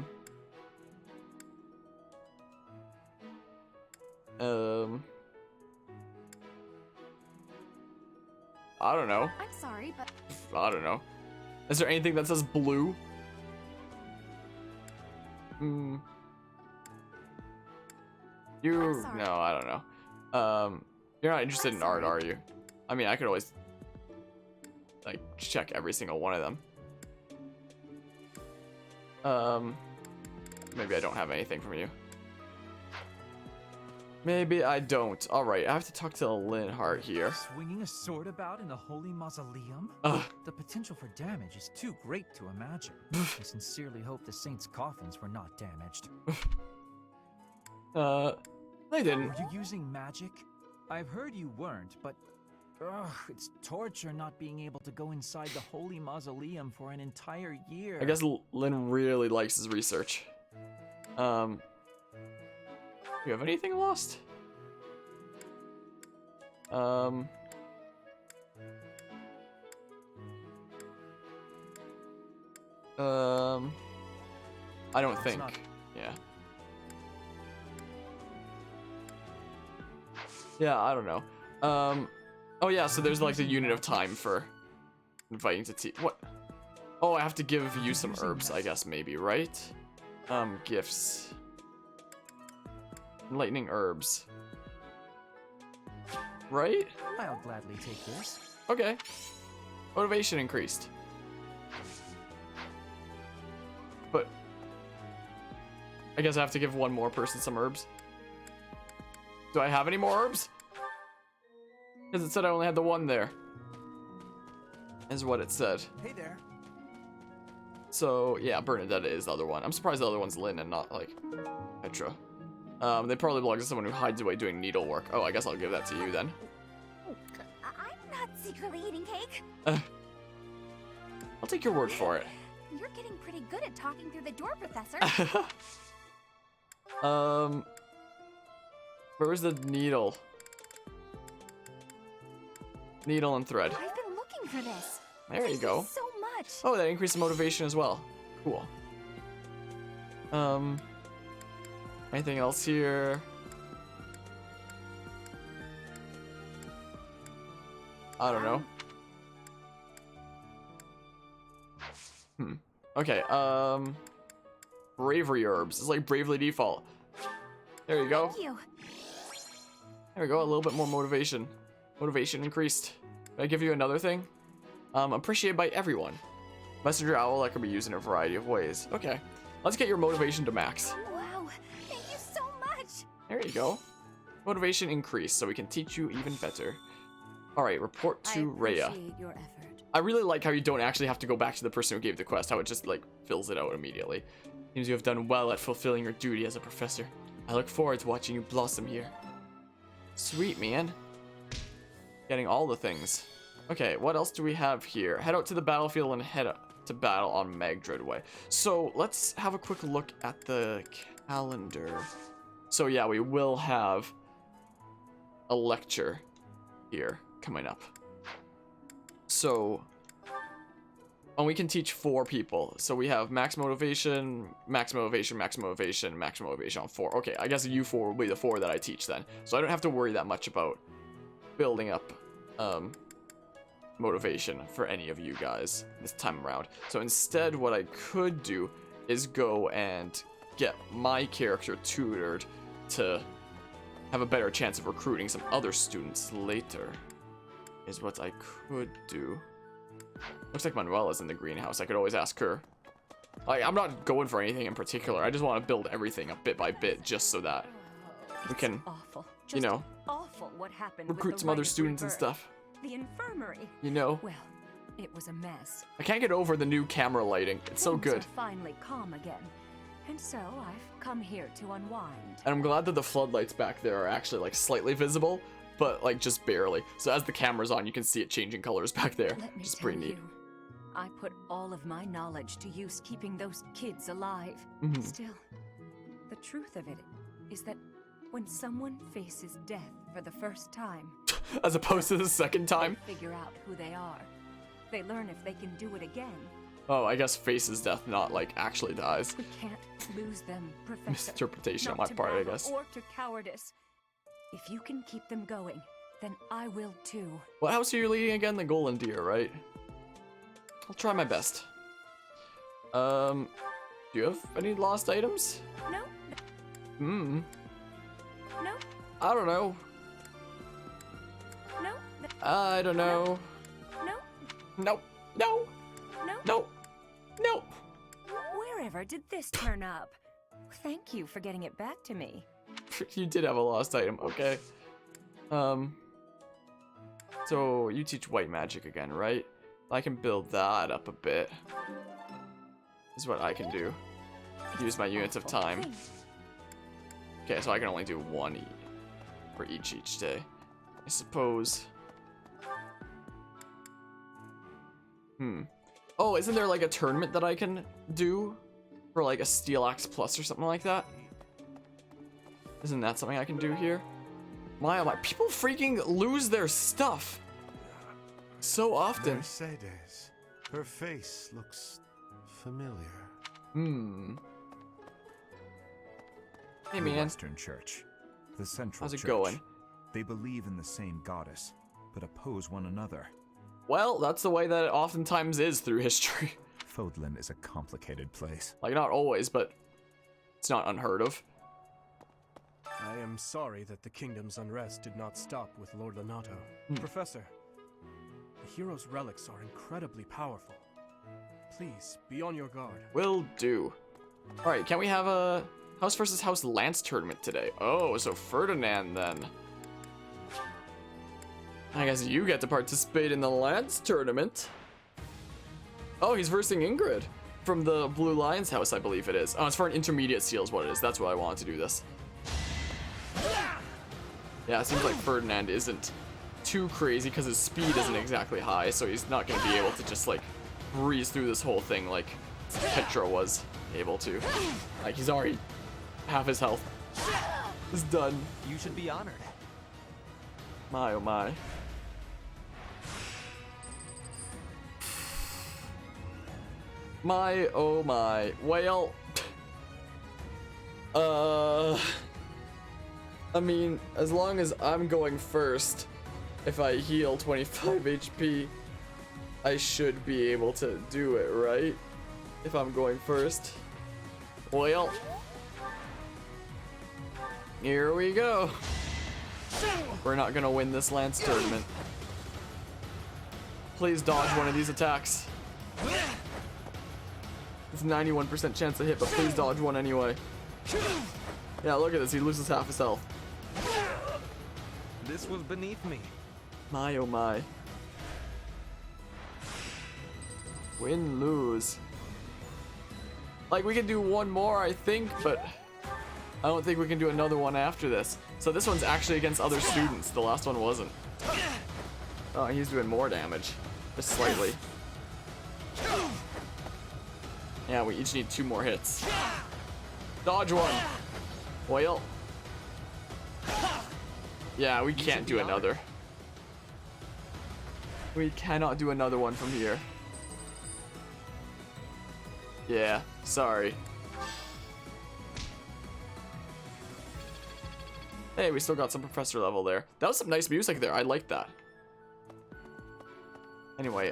don't know. I'm sorry, but I don't know. Is there anything that says blue? You no, I don't know. You're not interested in art, are you? I mean, I could always like check every single one of them. Maybe I don't have anything from you. Maybe I don't. All right, I have to talk to Linhardt here. Swinging a sword about in the holy mausoleum? The potential for damage is too great to imagine. I sincerely hope the saints' coffins were not damaged. They didn't. Were you using magic? I've heard you weren't, but it's torture not being able to go inside the holy mausoleum for an entire year. I guess Lin really likes his research. You have anything lost? I don't think. Yeah. Yeah, I don't know. Oh yeah, so there's like the unit of time for inviting to tea. What? Oh, I have to give you some herbs, I guess, maybe, right? Gifts. Enlightening herbs. Right? I'll gladly take this. Okay. Motivation increased. But I guess I have to give one more person some herbs. Do I have any more herbs? Because it said I only had the one there. Is what it said. Hey there. So yeah, Bernadette is the other one. I'm surprised the other one's Lynn and not like Petra. They probably belong to someone who hides away doing needlework. Oh, I guess I'll give that to you then. I'm not secretly eating cake. I'll take your word for it. You're getting pretty good at talking through the door, Professor. Where's the needle? Needle and thread. I've been looking for this. There you go. So much. Oh, that increased the motivation as well. Cool. Anything else here? I don't know. Okay, bravery herbs. It's like bravely default. There you go. Thank you. There we go, a little bit more motivation. Motivation increased. Did I give you another thing? Appreciated by everyone. Messenger owl that can be used in a variety of ways. Okay, let's get your motivation to max. Wow, thank you so much. There you go. Motivation increased, so we can teach you even better. All right, report to Rhea. Appreciate your effort. I really like how you don't actually have to go back to the person who gave the quest, how it just like fills it out immediately. Seems you have done well at fulfilling your duty as a professor. I look forward to watching you blossom here. Sweet, man. Getting all the things. Okay, what else do we have here? Head out to the battlefield and head up to battle on Magdred Way. So let's have a quick look at the calendar. So yeah, we will have a lecture here coming up. So, and we can teach 4 people. So we have max motivation, max motivation, max motivation, max motivation on 4. Okay, I guess you 4 will be the 4 that I teach then. So I don't have to worry that much about building up motivation for any of you guys this time around. So instead, what I could do is go and get my character tutored to have a better chance of recruiting some other students later. Is what I could do. Looks like Manuela's in the greenhouse. I could always ask her. Like, I'm not going for anything in particular. I just want to build everything up bit by bit just so that we can, you know, awful what happened recruit some other students and stuff. The infirmary. You know. Well, It was a mess. I can't get over the new camera lighting. It's so good. Things are finally calm again. And so I've come here to unwind. And I'm glad that the floodlights back there are actually like slightly visible, but like just barely. So as the camera's on, you can see it changing colors back there. Let me Just tell pretty neat. you, I put all of my knowledge to use keeping those kids alive. Mhm. Still, the truth of it is that when someone faces death for the first time, As opposed to the second time. they figure out who they are. They learn if they can do it again. Oh, I guess faces death, not like actually dies. We can't lose them, Professor. Misinterpretation on Not my to part, I battle guess. Or to cowardice. If you can keep them going, then I will too. What house are you leading again? The Golden Deer, right? I'll try my best. Do you have any lost items? No. Hmm. No. I don't know. No. I don't know. No. Nope. No. No. Nope. Nope. Wherever did this turn up? Thank you for getting it back to me. You did have a lost item. Okay. So you teach white magic again, right? I can build that up a bit. This is what I can do. Use my units of time. Okay, so I can only do one for each day. I suppose. Oh, isn't there like a tournament that I can do for like a Steel Axe Plus or something like that? Isn't that something I can do here? My oh my, people freaking lose their stuff so often. Mercedes. Her face looks familiar. Hey The man. Western Church, the Central How's it Church. going? They believe in the same goddess, but oppose one another. Well, that's the way that it oftentimes is through history. Fodlan is a complicated place. Like, not always, but it's not unheard of. I am sorry that the kingdom's unrest did not stop with Lord Lonato. Professor, the hero's relics are incredibly powerful. Please, be on your guard. Will do. Alright, can we have a house versus house lance tournament today? Oh, so Ferdinand then. I guess you get to participate in the lance tournament. Oh, he's versing Ingrid from the Blue Lion's house, I believe it is. Oh, it's for an intermediate seal is what it is. That's why I wanted to do this. Yeah, it seems like Ferdinand isn't too crazy because his speed isn't exactly high, so he's not going to be able to just like breeze through this whole thing like Petra was able to. Like, he's already half his health is done. You should be honored. My oh my. My oh my. Well, I mean, as long as I'm going first, if I heal 25 HP, I should be able to do it, right? If I'm going first. Well, here we go. We're not gonna win this lance tournament. Please dodge one of these attacks. It's a 91% chance to hit, but please dodge one anyway. Yeah, look at this. He loses half his health. This was beneath me. My oh my. Win, lose. Like, we can do one more, I think, but I don't think we can do another one after this. So this one's actually against other students. The last one wasn't. Oh, he's doing more damage. Just slightly. Yeah, we each need 2 more hits. Dodge one. Well. Yeah, we can't do another. We cannot do another one from here. Yeah, sorry. Hey, we still got some professor level there. That was some nice music there. I like that. Anyway,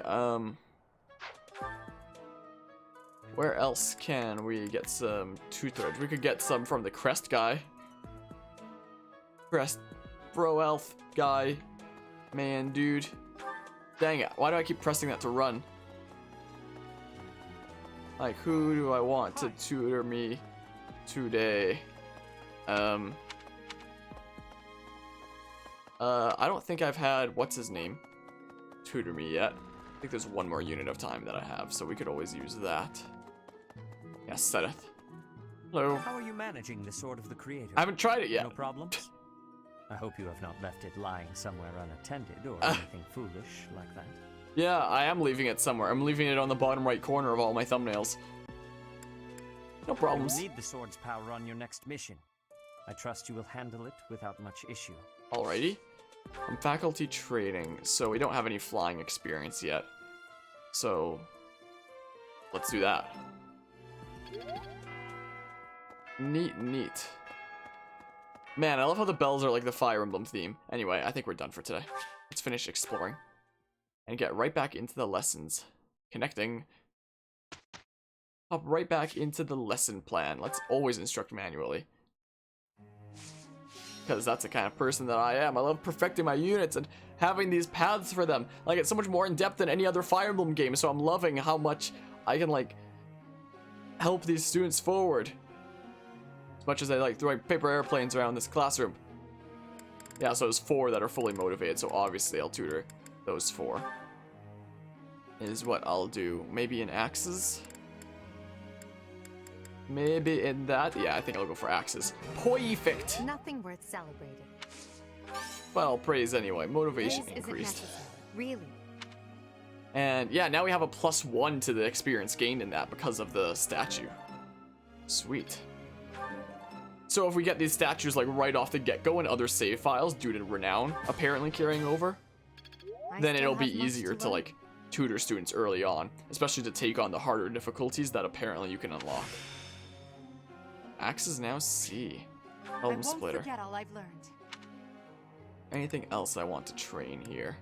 where else can we get some tutorage? We could get some from the Crest guy. Crest bro elf guy. Man, dude. Dang it. Why do I keep pressing that to run? Like, who do I want to tutor me today? I don't think I've had, what's his name, tutor me yet. I think there's one more unit of time that I have, so we could always use that. Yeah, Sedith. Hello. How are you managing the Sword of the Creator? I haven't tried it yet. No problems? I hope you have not left it lying somewhere unattended or anything foolish like that. Yeah, I am leaving it somewhere. I'm leaving it on the bottom right corner of all my thumbnails. No problems. You will need the sword's power on your next mission. I trust you will handle it without much issue. Alrighty. I'm faculty training, so we don't have any flying experience yet. So, let's do that. Neat, neat. Man, I love how the bells are like the Fire Emblem theme. Anyway, I think we're done for today. Let's finish exploring. And get right back into the lessons. Connecting. Hop right back into the lesson plan. Let's always instruct manually. Because that's the kind of person that I am. I love perfecting my units and having these paths for them. Like, it's so much more in depth than any other Fire Emblem game, so I'm loving how much I can, like, help these students forward. As much as I like throwing paper airplanes around this classroom. Yeah, so there's 4 that are fully motivated, so obviously I'll tutor those 4. Is what I'll do. Maybe in axes? Maybe in that? Yeah, I think I'll go for axes. Perfect! Nothing worth celebrating. Well, praise anyway. Motivation Praise increased. isn't necessary, really. And yeah, now we have a +1 to the experience gained in that because of the statue. Sweet. So if we get these statues like right off the get-go and other save files due to renown apparently carrying over, then it'll be easier to like tutor students early on, especially to take on the harder difficulties that apparently you can unlock. Axes now C. Elm Splitter. Forget all I've learned. Anything else I want to train here?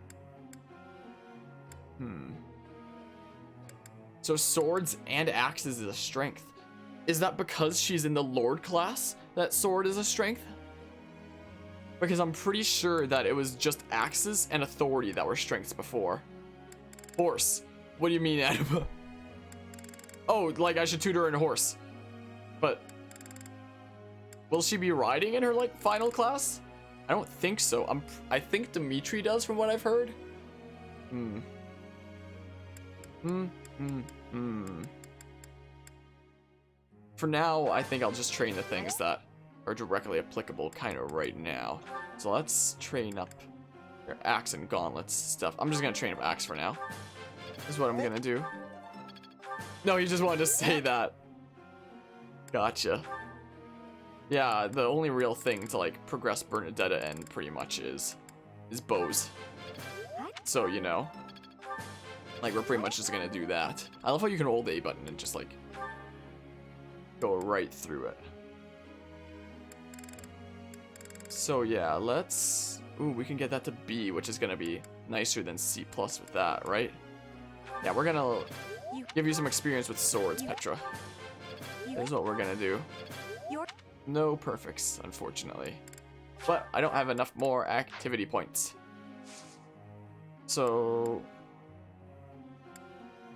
So swords and axes is a strength. Is that because she's in the Lord class that sword is a strength? Because I'm pretty sure that it was just axes and authority that were strengths before. Horse. What do you mean, Anima? Oh, like I should tutor her in horse. But will she be riding in her like final class? I don't think so. I think Dimitri does from what I've heard. For now, I think I'll just train the things that are directly applicable kind of right now. So let's train up your axe and gauntlets stuff. I'm just gonna train up axe for now. This is what I'm gonna do. No, you just wanted to say that. Gotcha. Yeah, the only real thing to like progress Bernadetta in pretty much is bows. So, you know, like we're pretty much just gonna do that. I love how you can hold A button and just like go right through it. So yeah, let's... Ooh, we can get that to B, which is gonna be nicer than C+ with that, right? Yeah, we're gonna give you some experience with swords, Petra. Here's what we're gonna do. No perfects, unfortunately. But I don't have enough more activity points. So...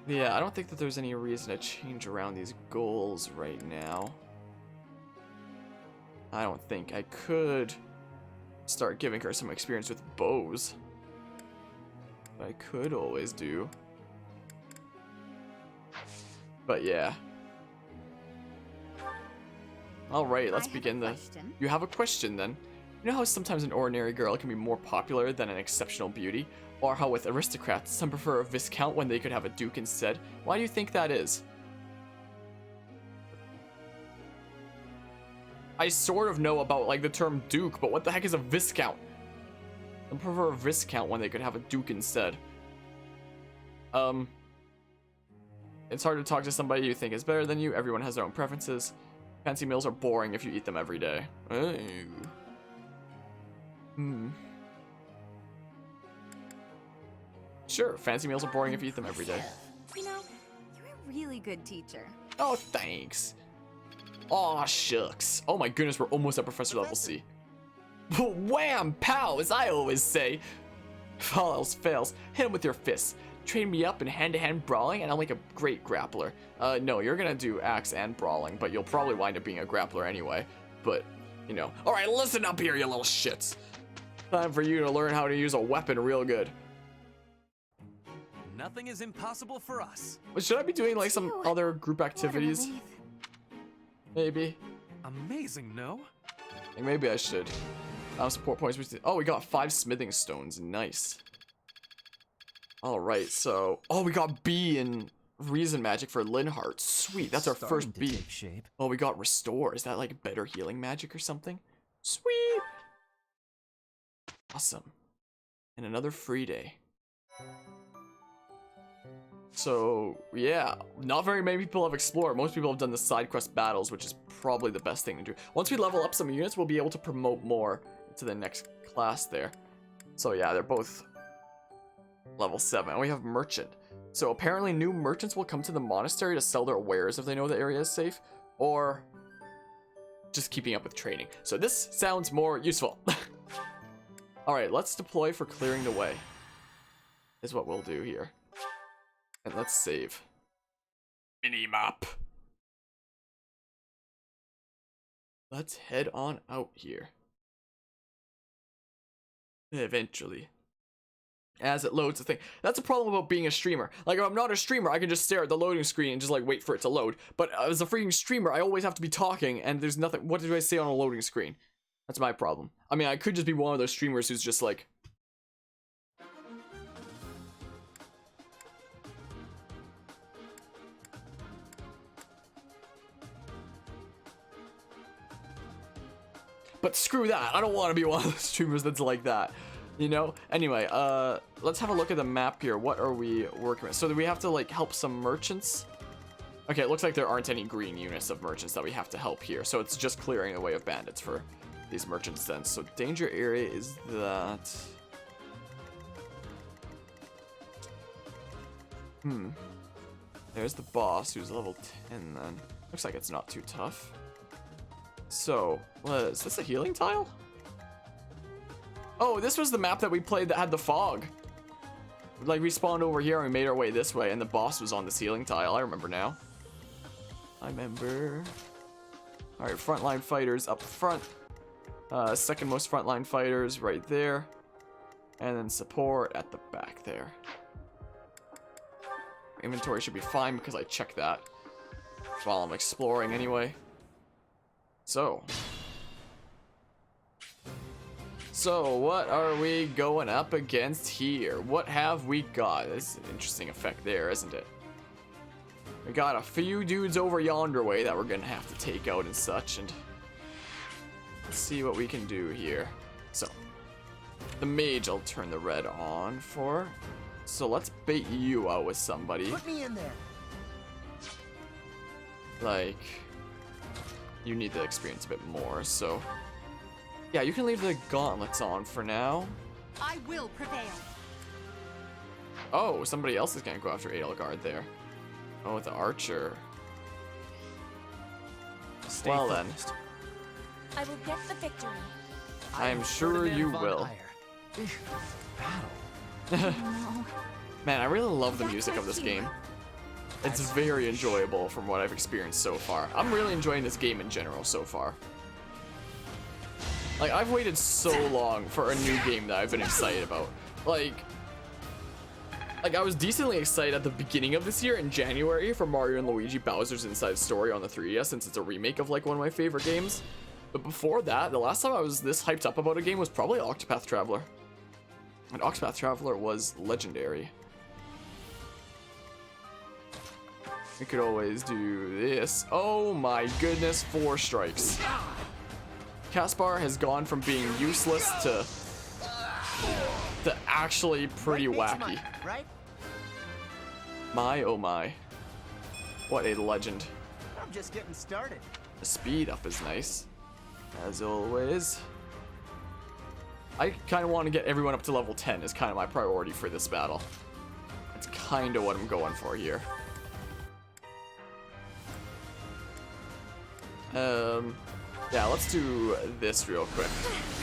yeah, I don't think that there's any reason to change around these goals right now. I don't think. I could start giving her some experience with bows. I could always do. But yeah. Alright, let's begin the... You have a question then? You know how sometimes an ordinary girl can be more popular than an exceptional beauty? Or how with aristocrats, some prefer a viscount when they could have a duke instead? Why do you think that is? I sort of know about like the term duke, but what the heck is a viscount? Some prefer a viscount when they could have a duke instead. It's hard to talk to somebody you think is better than you. Everyone has their own preferences. Fancy meals are boring if you eat them every day. Sure, fancy meals are boring if you eat them every day. You know, you're a really good teacher. Oh, thanks. Aw, shucks. Oh my goodness, we're almost at Professor level C. Wham! Pow! As I always say. If all else fails, hit him with your fists. Train me up in hand-to-hand brawling and I'll make a great grappler. No, you're gonna do axe and brawling, but you'll probably wind up being a grappler anyway. But, you know. Alright, listen up here, you little shits. Time for you to learn how to use a weapon real good. nothing is impossible for us. But should I be doing like some other group activities? Maybe. Amazing, no? Like, maybe I should. Support points. Oh, we got 5 smithing stones. Nice. Alright, so... Oh, we got B in Reason Magic for Linhardt. Sweet, that's our first B. Oh, we got Restore. Is that like better healing magic or something? Sweet! Awesome. And another free day. So, yeah. Not very many people have explored. Most people have done the side quest battles, which is probably the best thing to do. Once we level up some units, we'll be able to promote more to the next class there. So yeah, they're both level 7. And we have Merchant. So apparently new merchants will come to the monastery to sell their wares if they know the area is safe, or just keeping up with trading. So this sounds more useful. Alright, let's deploy for clearing the way, is what we'll do here. And let's save. Mini-map. Let's head on out here. Eventually. As it loads the thing. That's a problem about being a streamer. Like, if I'm not a streamer, I can just stare at the loading screen and just like wait for it to load. But as a freaking streamer, I always have to be talking and there's nothing. What do I say on a loading screen? That's my problem. I mean, I could just be one of those streamers who's just like... But screw that. I don't want to be one of those streamers that's like that. You know? Anyway, let's have a look at the map here. What are we working with? So do we have to, like, help some merchants? Okay, it looks like there aren't any green units of merchants that we have to help here. So it's just clearing the way of bandits for these merchants then. So danger area is that... There's the boss, who's level 10 then. Looks like it's not too tough. So, is this a healing tile? Oh, this was the map that we played that had the fog. Like, we spawned over here and we made our way this way, and the boss was on the healing tile. I remember now. I remember. Alright, frontline fighters up front. Second most frontline fighters right there. And then support at the back there. Inventory should be fine because I checked that while I'm exploring anyway. So what are we going up against here? What have we got? This is an interesting effect there, isn't it? We got a few dudes over yonder way that we're gonna have to take out and such, and let's see what we can do here. So, the mage I'll turn the red on for. So let's bait you out with somebody. Put me in there. Like, you need to experience a bit more, so... Yeah, you can leave the gauntlets on for now. I will prevail. Oh, somebody else is gonna go after Edelgard there. Oh, the archer. Well then. I will get the victory. I am sure you will. Man, I really love the music of this game. It's very enjoyable from what I've experienced so far. I'm really enjoying this game in general so far. Like, I've waited so long for a new game that I've been excited about. Like I was decently excited at the beginning of this year in January for Mario and Luigi Bowser's Inside Story on the 3DS, since it's a remake of like one of my favorite games. But before that, the last time I was this hyped up about a game was probably Octopath Traveler. And Octopath Traveler was legendary. We could always do this. Oh my goodness, 4 strikes. Caspar has gone from being useless to actually pretty wacky. Right? My oh my. What a legend. I'm just getting started. The speed up is nice, as always. I kind of want to get everyone up to level 10 is kind of my priority for this battle. That's kind of what I'm going for here. Yeah, let's do this real quick.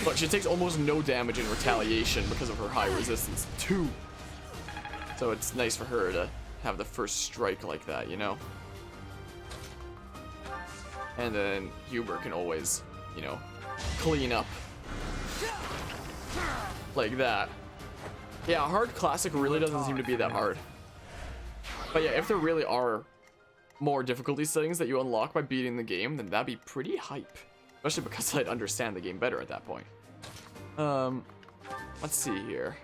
Look, she takes almost no damage in retaliation because of her high resistance, too. So it's nice for her to have the first strike like that, you know? And then Huber can always, you know, clean up. Like that. Yeah, hard classic really doesn't seem to be that hard. But yeah, if there really are more difficulty settings that you unlock by beating the game, then that'd be pretty hype. Especially because I'd understand the game better at that point. Let's see here.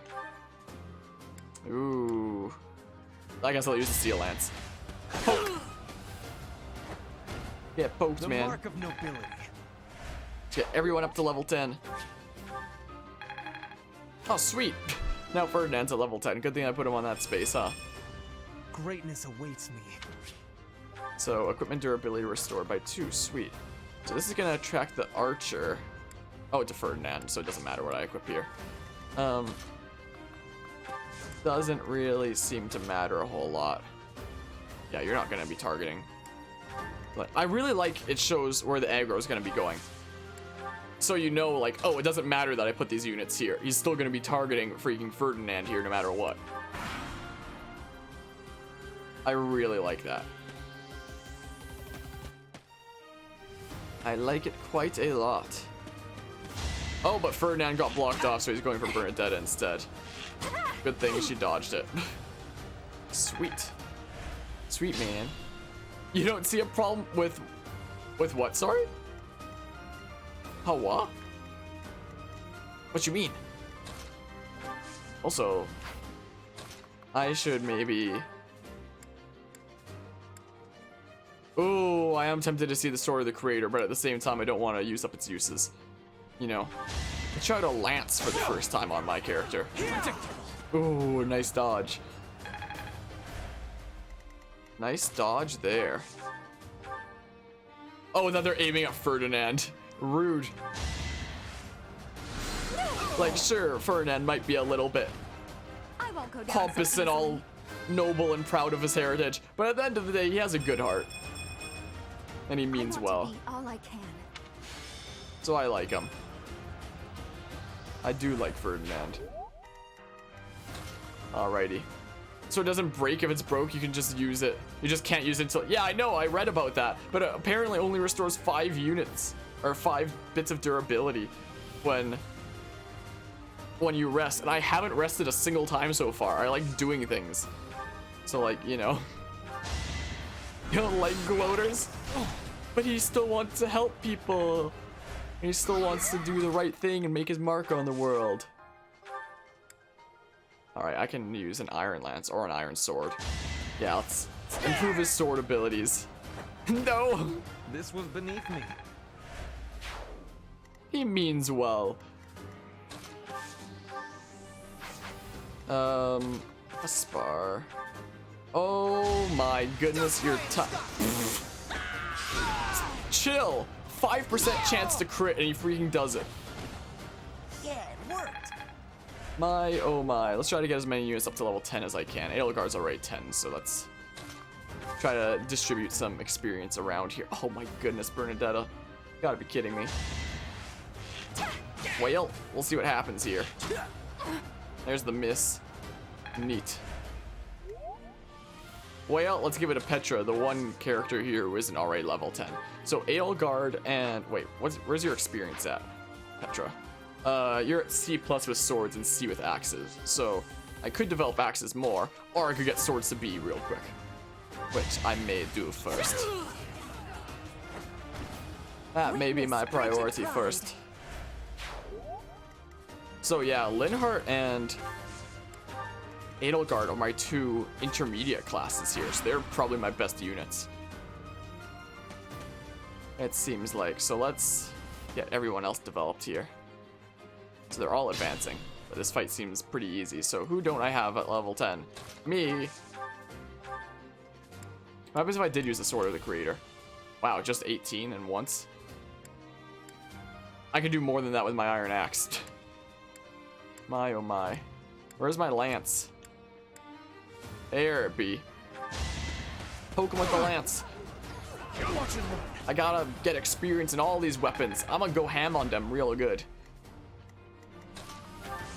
Ooh. I guess I'll use the Steel Lance. Poke. Get poked, the man. Mark of nobility. Let's get everyone up to level 10. Oh, sweet. Now Ferdinand's at level 10. Good thing I put him on that space, huh? Greatness awaits me. So, equipment durability restored by 2. Sweet. So this is gonna attract the archer. Oh, to Ferdinand, so it doesn't matter what I equip here. Doesn't really seem to matter a whole lot. Yeah, you're not gonna be targeting. But I really like it shows where the aggro is gonna be going. So you know, like, oh, it doesn't matter that I put these units here. He's still gonna be targeting freaking Ferdinand here no matter what. I really like that. I like it quite a lot. Oh, but Ferdinand got blocked off, so he's going for Bernadetta instead. Good thing she dodged it. Sweet. Sweet, man. You don't see a problem with what, sorry? Hawa? What you mean? Also, I should maybe... Ooh, I am tempted to see the Sword of the Creator, but at the same time, I don't want to use up its uses. You know, I tried a lance for the first time on my character. Ooh, nice dodge. Nice dodge there. Oh, and then they're aiming at Ferdinand. Rude. Like, sure, Ferdinand might be a little bit pompous and all noble and proud of his heritage, but at the end of the day, he has a good heart. And he means well. All I can. So I like him. I do like Ferdinand. Alrighty. So it doesn't break if it's broke, you can just use it. You just can't use it until... Yeah, I know, I read about that. But it apparently only restores 5 units. Or 5 bits of durability when you rest. And I haven't rested a single time so far. I like doing things. So like, you know... You don't like gloaters? But he still wants to help people. He still wants to do the right thing and make his mark on the world. Alright, I can use an iron lance or an iron sword. Yeah, let's improve his sword abilities. No! This was beneath me. He means well. Aspar. Oh my goodness, you're tough. Chill! 5% chance to crit and he freaking does it. Yeah, it worked. My, oh my. Let's try to get as many units up to level 10 as I can. Edelgard's already 10, so let's try to distribute some experience around here. Oh my goodness, Bernadetta. You gotta be kidding me. Well, we'll see what happens here. There's the miss. Neat. Well, let's give it to Petra, the one character here who isn't already level 10. So Edelgard and... Wait, where's your experience at, Petra? You're at C+ with swords and C with axes. So I could develop axes more, or I could get swords to B real quick. Which I may do first. That may be my priority first. So yeah, Linhardt and Edelgard are my 2 intermediate classes here, so they're probably my best units. It seems like. So let's get everyone else developed here. So they're all advancing, but this fight seems pretty easy. So who don't I have at level 10? Me. What happens if I did use the Sword of the Creator? Wow, just 18 and once? I can do more than that with my Iron Axe. My oh my. Where's my lance? There it be. Poke him with the lance. I gotta get experience in all these weapons. I'm gonna go ham on them real good.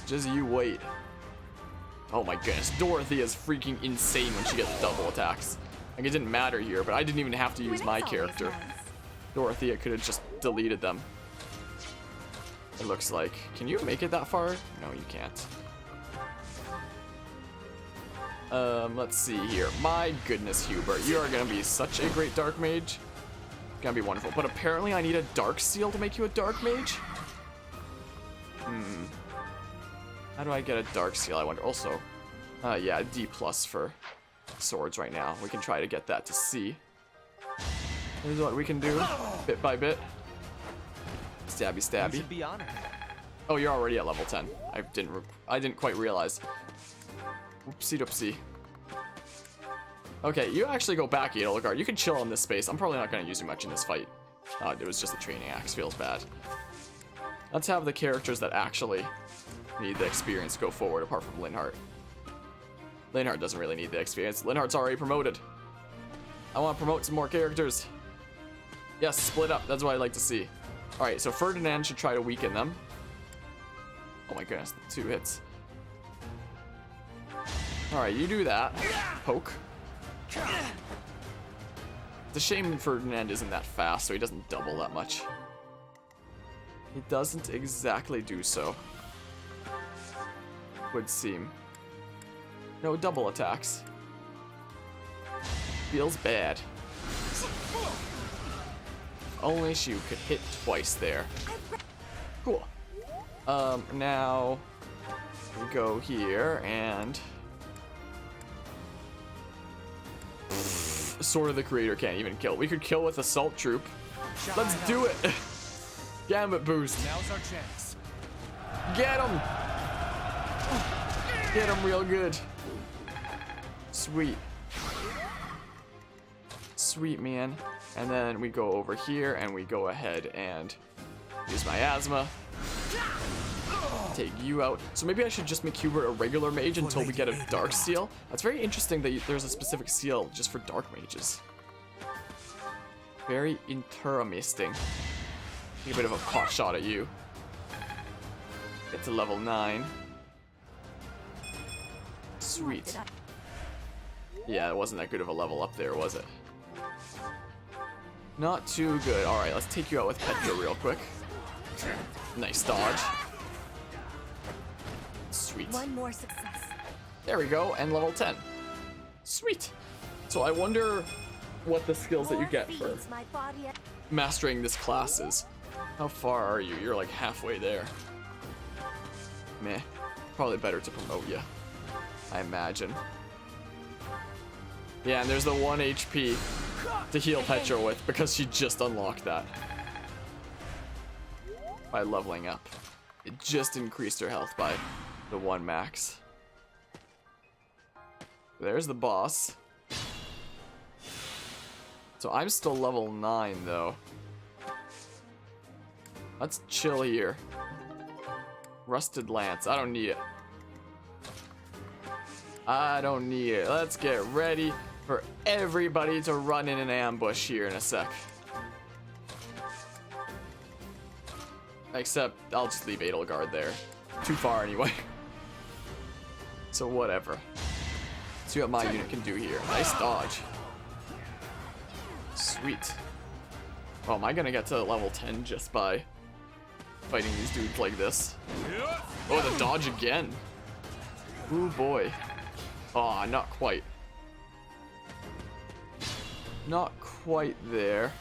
Just you wait. Oh my goodness, Dorothy is freaking insane when she gets double attacks. Like, it didn't matter here, but I didn't even have to use my character. Dorothea could have just deleted them. It looks like. Can you make it that far? No, you can't. Let's see here. My goodness, Hubert, you are gonna be such a great dark mage. Gonna be wonderful. But apparently I need a dark seal to make you a dark mage? How do I get a dark seal, I wonder? Also, yeah, D+ for swords right now. We can try to get that to C. Here's what we can do, bit by bit. Stabby, You stabby. should be honored. Oh, you're already at level 10. I didn't quite realize. Whoopsie doopsie. Okay, you actually go back, Edelgard. You can chill in this space. I'm probably not going to use you much in this fight. It was just a training axe. Feels bad. Let's have the characters that actually need the experience go forward, apart from Linhardt. Linhardt doesn't really need the experience. Linhardt's already promoted. I want to promote some more characters. Yes, split up. That's what I like to see. Alright, so Ferdinand should try to weaken them. Oh my goodness, the 2 hits. Alright, you do that. Poke. It's a shame Ferdinand isn't that fast, so he doesn't double that much. He doesn't exactly do so. Would seem. No double attacks. Feels bad. If only she could hit twice there. Cool. Now we go here and Sword of the Creator can't even kill. We could kill with Assault Troop. Let's do it. Gambit boost. Now's our chance. Get him. Get him real good. Sweet. Sweet, man. And then we go over here and we go ahead and use my asthma. Take you out. So maybe I should just make Hubert a regular mage until we get a dark seal. That's very interesting that there's a specific seal just for dark mages. Very interesting. Take a bit of a pot shot at you. Get to level 9. Sweet. Yeah, it wasn't that good of a level up there, was it? Not too good. Alright, let's take you out with Petra real quick. Nice dodge. Sweet. One more success. There we go, and level 10. Sweet. So I wonder what the skills that you get for mastering this class is. How far are you? You're like halfway there. Meh. Probably better to promote you, I imagine. Yeah, and there's the 1 HP to heal Petra with because she just unlocked that by leveling up. It just increased her health by the 1 max. There's the boss. So I'm still level 9 though. Let's chill here. Rusted Lance. I don't need it. I don't need it. Let's get ready for everybody to run in an ambush here in a sec. Except I'll just leave Edelgard there. Too far anyway. So whatever. See what my unit can do here. Nice dodge. Sweet. Oh, am I gonna get to level 10 just by fighting these dudes like this? Oh, the dodge again. Ooh boy. Aw, not quite. Not quite there.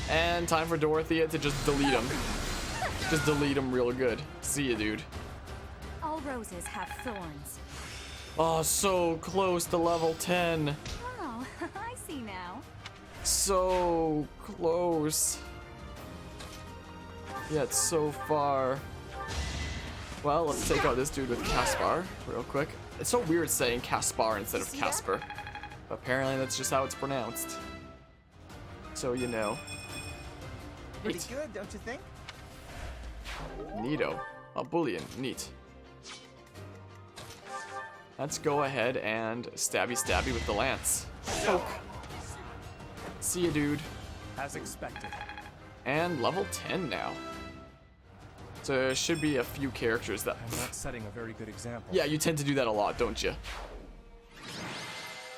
And time for Dorothea to just delete him. Just delete him real good. See ya, dude. All roses have thorns. Oh, so close to level 10. Oh, I see now. So close. Yet so far. Well, let's take out this dude with Caspar real quick. It's so weird saying Caspar instead of Casper. But apparently that's just how it's pronounced. So you know. Pretty good, don't you think? Neato. A bullion. Neat. Let's go ahead and stabby stabby with the lance. Poke. See ya, dude. As expected. And level 10 now. So there should be a few characters that... I'm not setting a very good example. Yeah, you tend to do that a lot, don't you?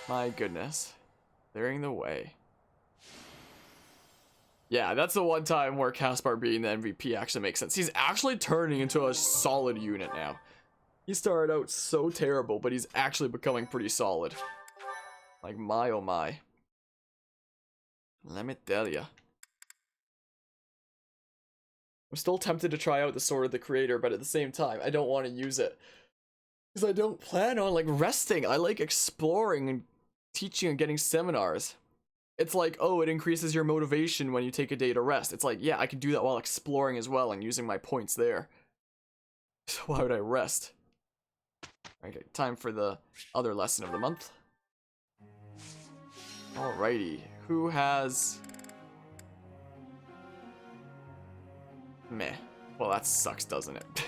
My goodness. Clearing the way. Yeah, that's the one time where Caspar being the MVP actually makes sense. He's actually turning into a solid unit now. He started out so terrible, but he's actually becoming pretty solid. Like, my oh my. Let me tell ya. I'm still tempted to try out the Sword of the Creator, but at the same time, I don't want to use it. Because I don't plan on, like, resting. I like exploring and teaching and getting seminars. It's like, oh, it increases your motivation when you take a day to rest. It's like, yeah, I could do that while exploring as well and using my points there. So why would I rest? Okay, time for the other lesson of the month. Alrighty, who has... Meh. Well, that sucks, doesn't it?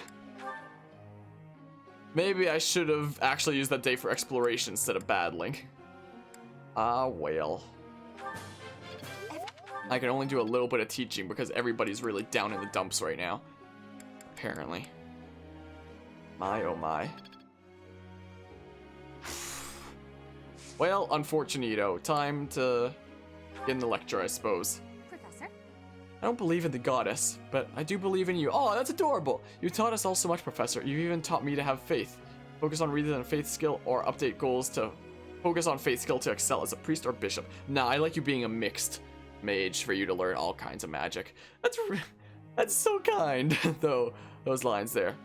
Maybe I should have actually used that day for exploration instead of battling. Ah, well. I can only do a little bit of teaching because everybody's really down in the dumps right now. Apparently. My oh my. Well, unfortunito. Time to get in the lecture, I suppose. Professor? I don't believe in the goddess, but I do believe in you. Oh, that's adorable. You taught us all so much, Professor. You even taught me to have faith. Focus on reading and faith skill, or update goals to focus on faith skill to excel as a priest or bishop. Nah, I like you being a mixed mage for you to learn all kinds of magic. That's so kind, though, those lines there.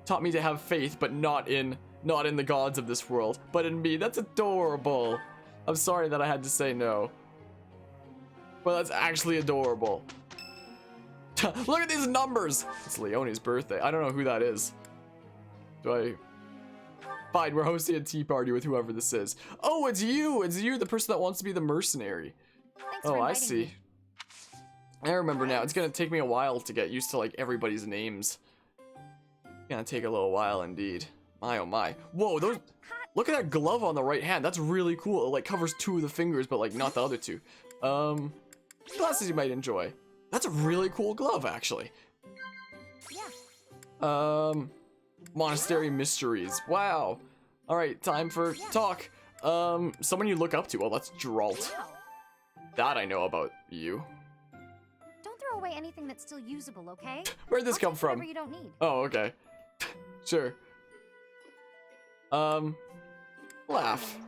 Taught me to have faith, but not in the gods of this world, but in me. That's adorable. I'm sorry that I had to say no. Well, that's actually adorable. Look at these numbers! It's Leonie's birthday. I don't know who that is. Fine, we're hosting a tea party with whoever this is. Oh, it's you! It's you, the person that wants to be the mercenary. Oh, I see. I remember now. It's gonna take me a while to get used to, like, everybody's names. It's gonna take a little while indeed. My oh my. Whoa, those... Look at that glove on the right hand. That's really cool. It, like, covers 2 of the fingers, but, like, not the other 2. Glasses you might enjoy. That's a really cool glove, actually. Yeah. Monastery mysteries. Wow. Alright, time for talk. Someone you look up to. Well, that's Dralt. That I know about you. Don't throw away anything that's still usable, okay? Where'd this come from? Whatever you don't need. Oh, okay. Sure. Laugh.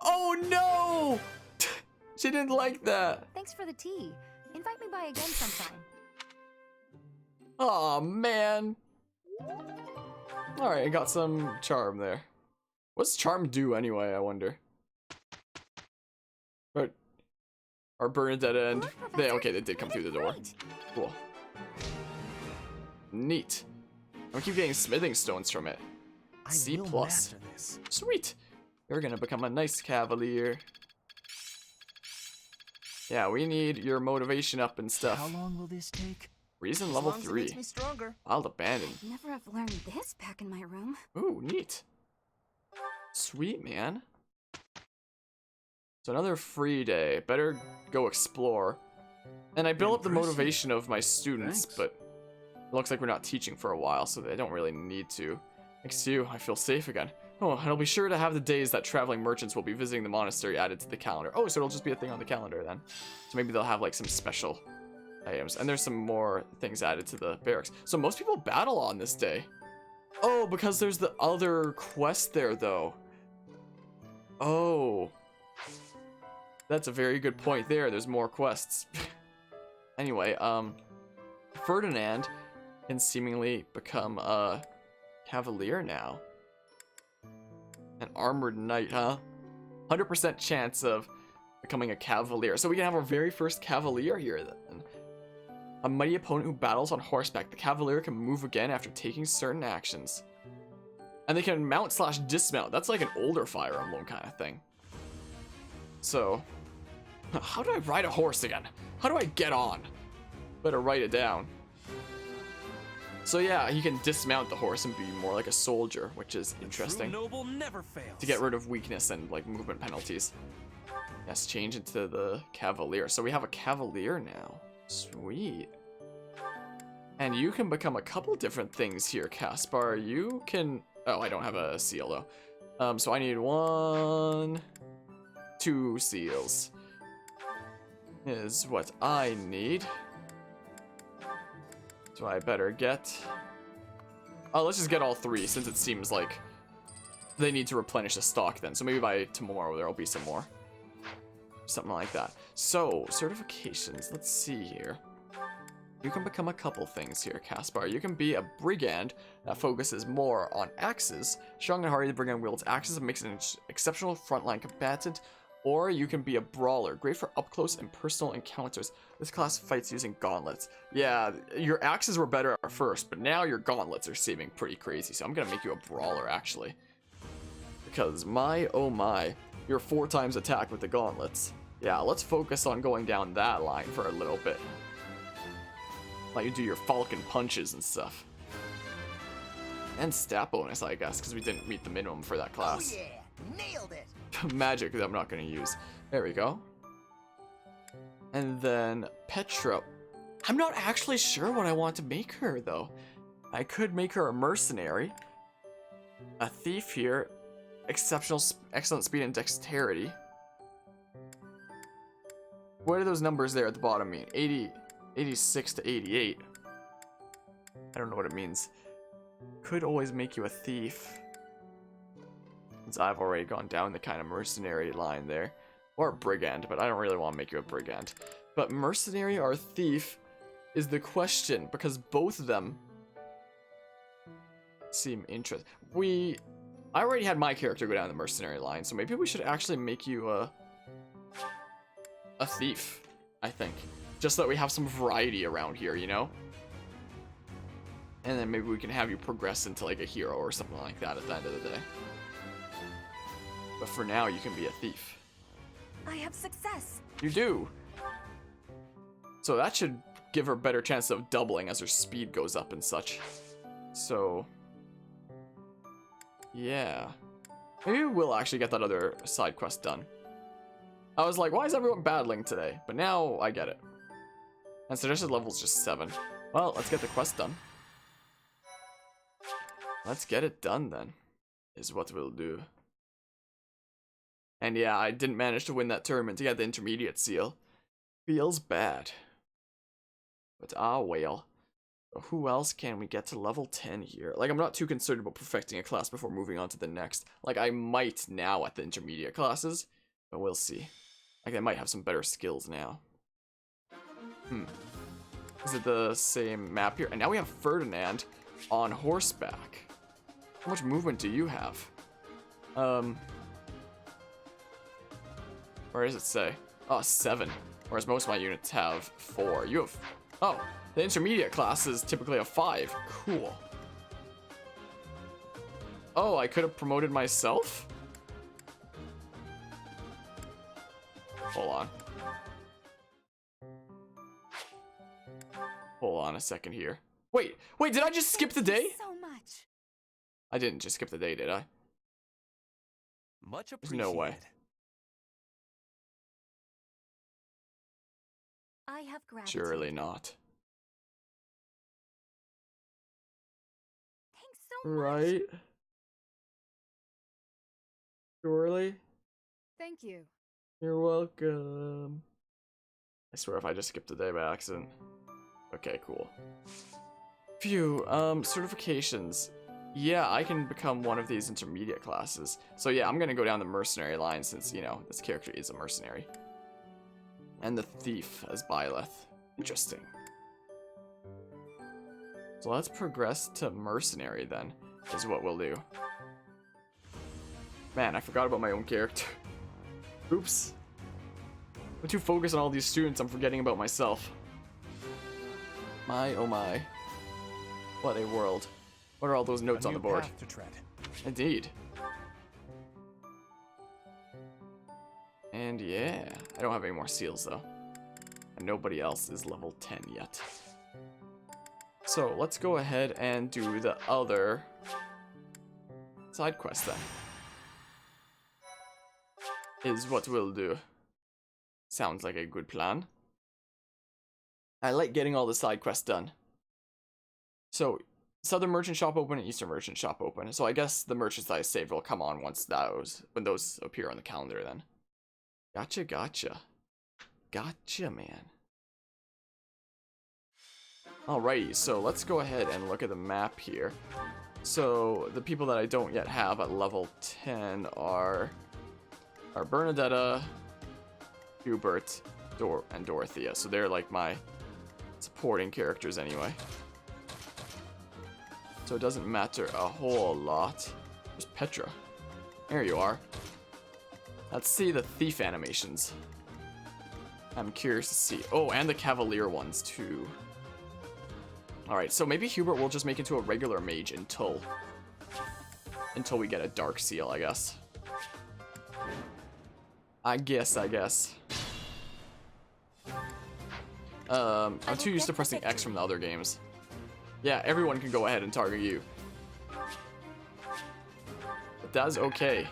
Oh no! She didn't like that. Thanks for the tea. Invite me by again sometime. Aw, man. Alright, I got some charm there. What's charm do anyway, I wonder? But our Bernadette and okay, they did come through the door. Cool. Neat. I keep getting smithing stones from it. C+. Sweet. You're gonna become a nice cavalier. Yeah, we need your motivation up and stuff. How long will this take? Reason level 3. Wild abandoned. Never have learned this back in my room. Ooh, neat. Sweet, man. So another free day. Better go explore. And I built up the motivation of my students, but it looks like we're not teaching for a while, so they don't really need to. Thanks to you, I feel safe again. Oh, and I'll be sure to have the days that traveling merchants will be visiting the monastery added to the calendar. Oh, so it'll just be a thing on the calendar then. So maybe they'll have like some special items. And there's some more things added to the barracks. So most people battle on this day. Oh, because there's the other quest there though. Oh. That's a very good point there. There's more quests. Anyway, Ferdinand can seemingly become a cavalier now. An armored knight, huh? 100% chance of becoming a cavalier. So we can have our very first cavalier here then. A mighty opponent who battles on horseback. The cavalier can move again after taking certain actions. And they can mount/dismount. That's like an older Fire Emblem kind of thing. So, how do I ride a horse again? How do I get on? Better write it down. So yeah, he can dismount the horse and be more like a soldier, which is interesting. Noble never fails. To get rid of weakness and like movement penalties. Yes, change into the cavalier. So we have a cavalier now. Sweet. And you can become a couple different things here, Caspar. You can... Oh, I don't have a seal though. So I need 2 seals. Is what I need. So I better get let's just get all 3 since it seems like they need to replenish the stock then. So maybe by tomorrow there'll be some more. Something like that. So, certifications. Let's see here. You can become a couple things here, Caspar. You can be a brigand that focuses more on axes. Strong and hardy, the brigand wields axes and makes an exceptional frontline combatant. Or you can be a brawler, great for up-close and personal encounters. This class fights using gauntlets. Yeah, your axes were better at first, but now your gauntlets are seeming pretty crazy. So I'm gonna make you a brawler, actually. Because my, oh my, you're 4 times attack with the gauntlets. Yeah, let's focus on going down that line for a little bit. Let you do your falcon punches and stuff. And stat bonus, I guess, because we didn't meet the minimum for that class. Oh yeah, nailed it. Magic that I'm not going to use. There we go. And then Petra. I'm not actually sure what I want to make her, though. I could make her a mercenary. A thief here. Excellent speed and dexterity. What do those numbers there at the bottom mean? 86 to 88. I don't know what it means. Could always make you a thief. Since I've already gone down the kind of mercenary line there. Or a brigand, but I don't really want to make you a brigand. But mercenary or thief is the question, because both of them seem interesting. I already had my character go down the mercenary line, so maybe we should actually make you a thief, I think. Just so that we have some variety around here, you know? And then maybe we can have you progress into like a hero or something like that at the end of the day. But for now, you can be a thief. I have success. You do. So that should give her a better chance of doubling as her speed goes up and such. So, yeah. Maybe we'll actually get that other side quest done. I was like, why is everyone battling today? But now I get it. And suggested level is just 7. Well, let's get the quest done. Let's get it done then, is what we'll do. And yeah, I didn't manage to win that tournament to get the intermediate seal. Feels bad. But ah well. Who else can we get to level 10 here? Like, I'm not too concerned about perfecting a class before moving on to the next. Like, I might now at the intermediate classes, but we'll see. Like, I might have some better skills now. Is it the same map here? And now we have Ferdinand on horseback. How much movement do you have? Where does it say? Oh, 7. Whereas most of my units have 4. You have... Oh, the intermediate classes typically have 5. Cool. Oh, I could have promoted myself? Hold on. Hold on a second here. Wait, did I just skip the day? So much. I didn't just skip the day, did I? Much There's appreciated. no way. I have gratitude. Surely not. Thanks so much. Right? Surely? Thank you. You're welcome. I swear if I just skipped the day by accident. Okay, cool. Phew, certifications. Yeah, I can become one of these intermediate classes. So yeah, I'm gonna go down the mercenary line since, you know, this character is a mercenary. And the thief as Byleth. Interesting. So let's progress to mercenary then, is what we'll do. Man, I forgot about my own character. Oops. I'm too focused on all these students, I'm forgetting about myself. My, oh my. What a world. What are all those notes on the board? Path to tread. Indeed. And yeah, I don't have any more seals though. And nobody else is level 10 yet. So let's go ahead and do the other side quest then. Is what we'll do. Sounds like a good plan. I like getting all the side quests done. So, Southern Merchant Shop open and Eastern Merchant Shop open. So I guess the merchants that I saved will come on once when those appear on the calendar then. Gotcha. Gotcha, man. Alrighty, so let's go ahead and look at the map here. So the people that I don't yet have at level 10 are Bernadetta, Hubert, and Dorothea. So they're like my supporting characters anyway. So it doesn't matter a whole lot. There's Petra. There you are. Let's see the thief animations. I'm curious to see. Oh, and the cavalier ones too. Alright, so maybe Hubert will just make into a regular mage until we get a dark seal, I guess. I guess. I'm too used to pressing X from the other games. Yeah, everyone can go ahead and target you. But that's okay.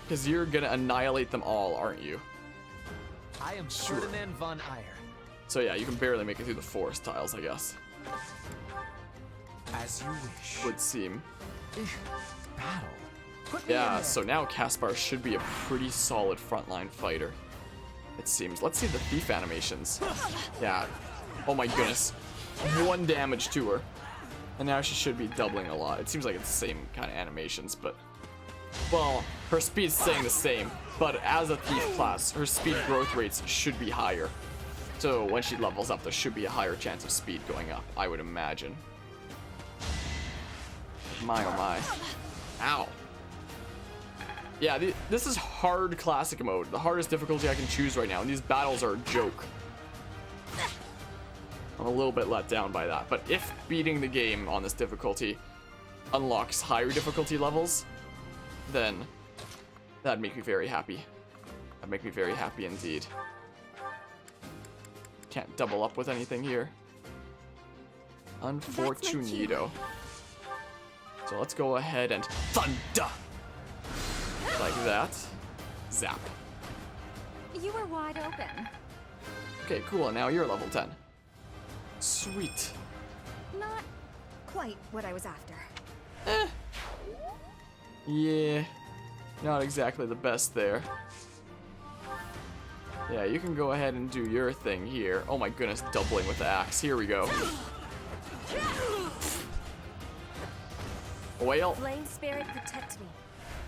Because you're gonna annihilate them all, aren't you? I am Ferdinand von Eyre. So yeah, you can barely make it through the forest tiles, I guess. As you wish. Would seem. Battle. Yeah, so now Caspar should be a pretty solid frontline fighter. It seems. Let's see the thief animations. Yeah. Oh my goodness. 1 damage to her. And now she should be doubling a lot. It seems like it's the same kind of animations, but... Well, her speed's staying the same, but as a thief class, her speed growth rates should be higher. So when she levels up, there should be a higher chance of speed going up, I would imagine. My oh my. Ow. Yeah, this is hard classic mode. The hardest difficulty I can choose right now, and these battles are a joke. I'm a little bit let down by that, but if beating the game on this difficulty unlocks higher difficulty levels, then that'd make me very happy. That'd make me very happy indeed. Can't double up with anything here. Unfortunito. So let's go ahead and thunder! Like that. Zap. You were wide open. Okay, cool, and now you're level 10. Sweet. Not quite what I was after. Yeah, not exactly the best there. Yeah, you can go ahead and do your thing here. Oh my goodness, doubling with the axe. Here we go. Well, Flame spirit protect me.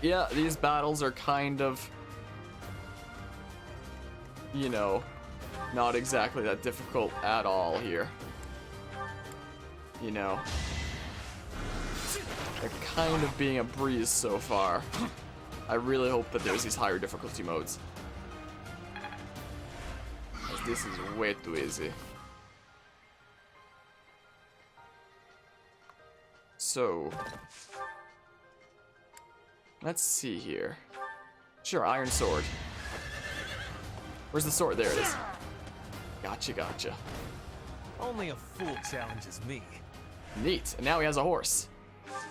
Yeah, these battles are kind of, you know, not exactly that difficult at all here. You know, they're kind of being a breeze so far. I really hope that there's these higher difficulty modes. Because this is way too easy. So, let's see here. Sure, iron sword. Where's the sword? There it is. Gotcha. Only a fool challenges me. Neat. And now he has a horse.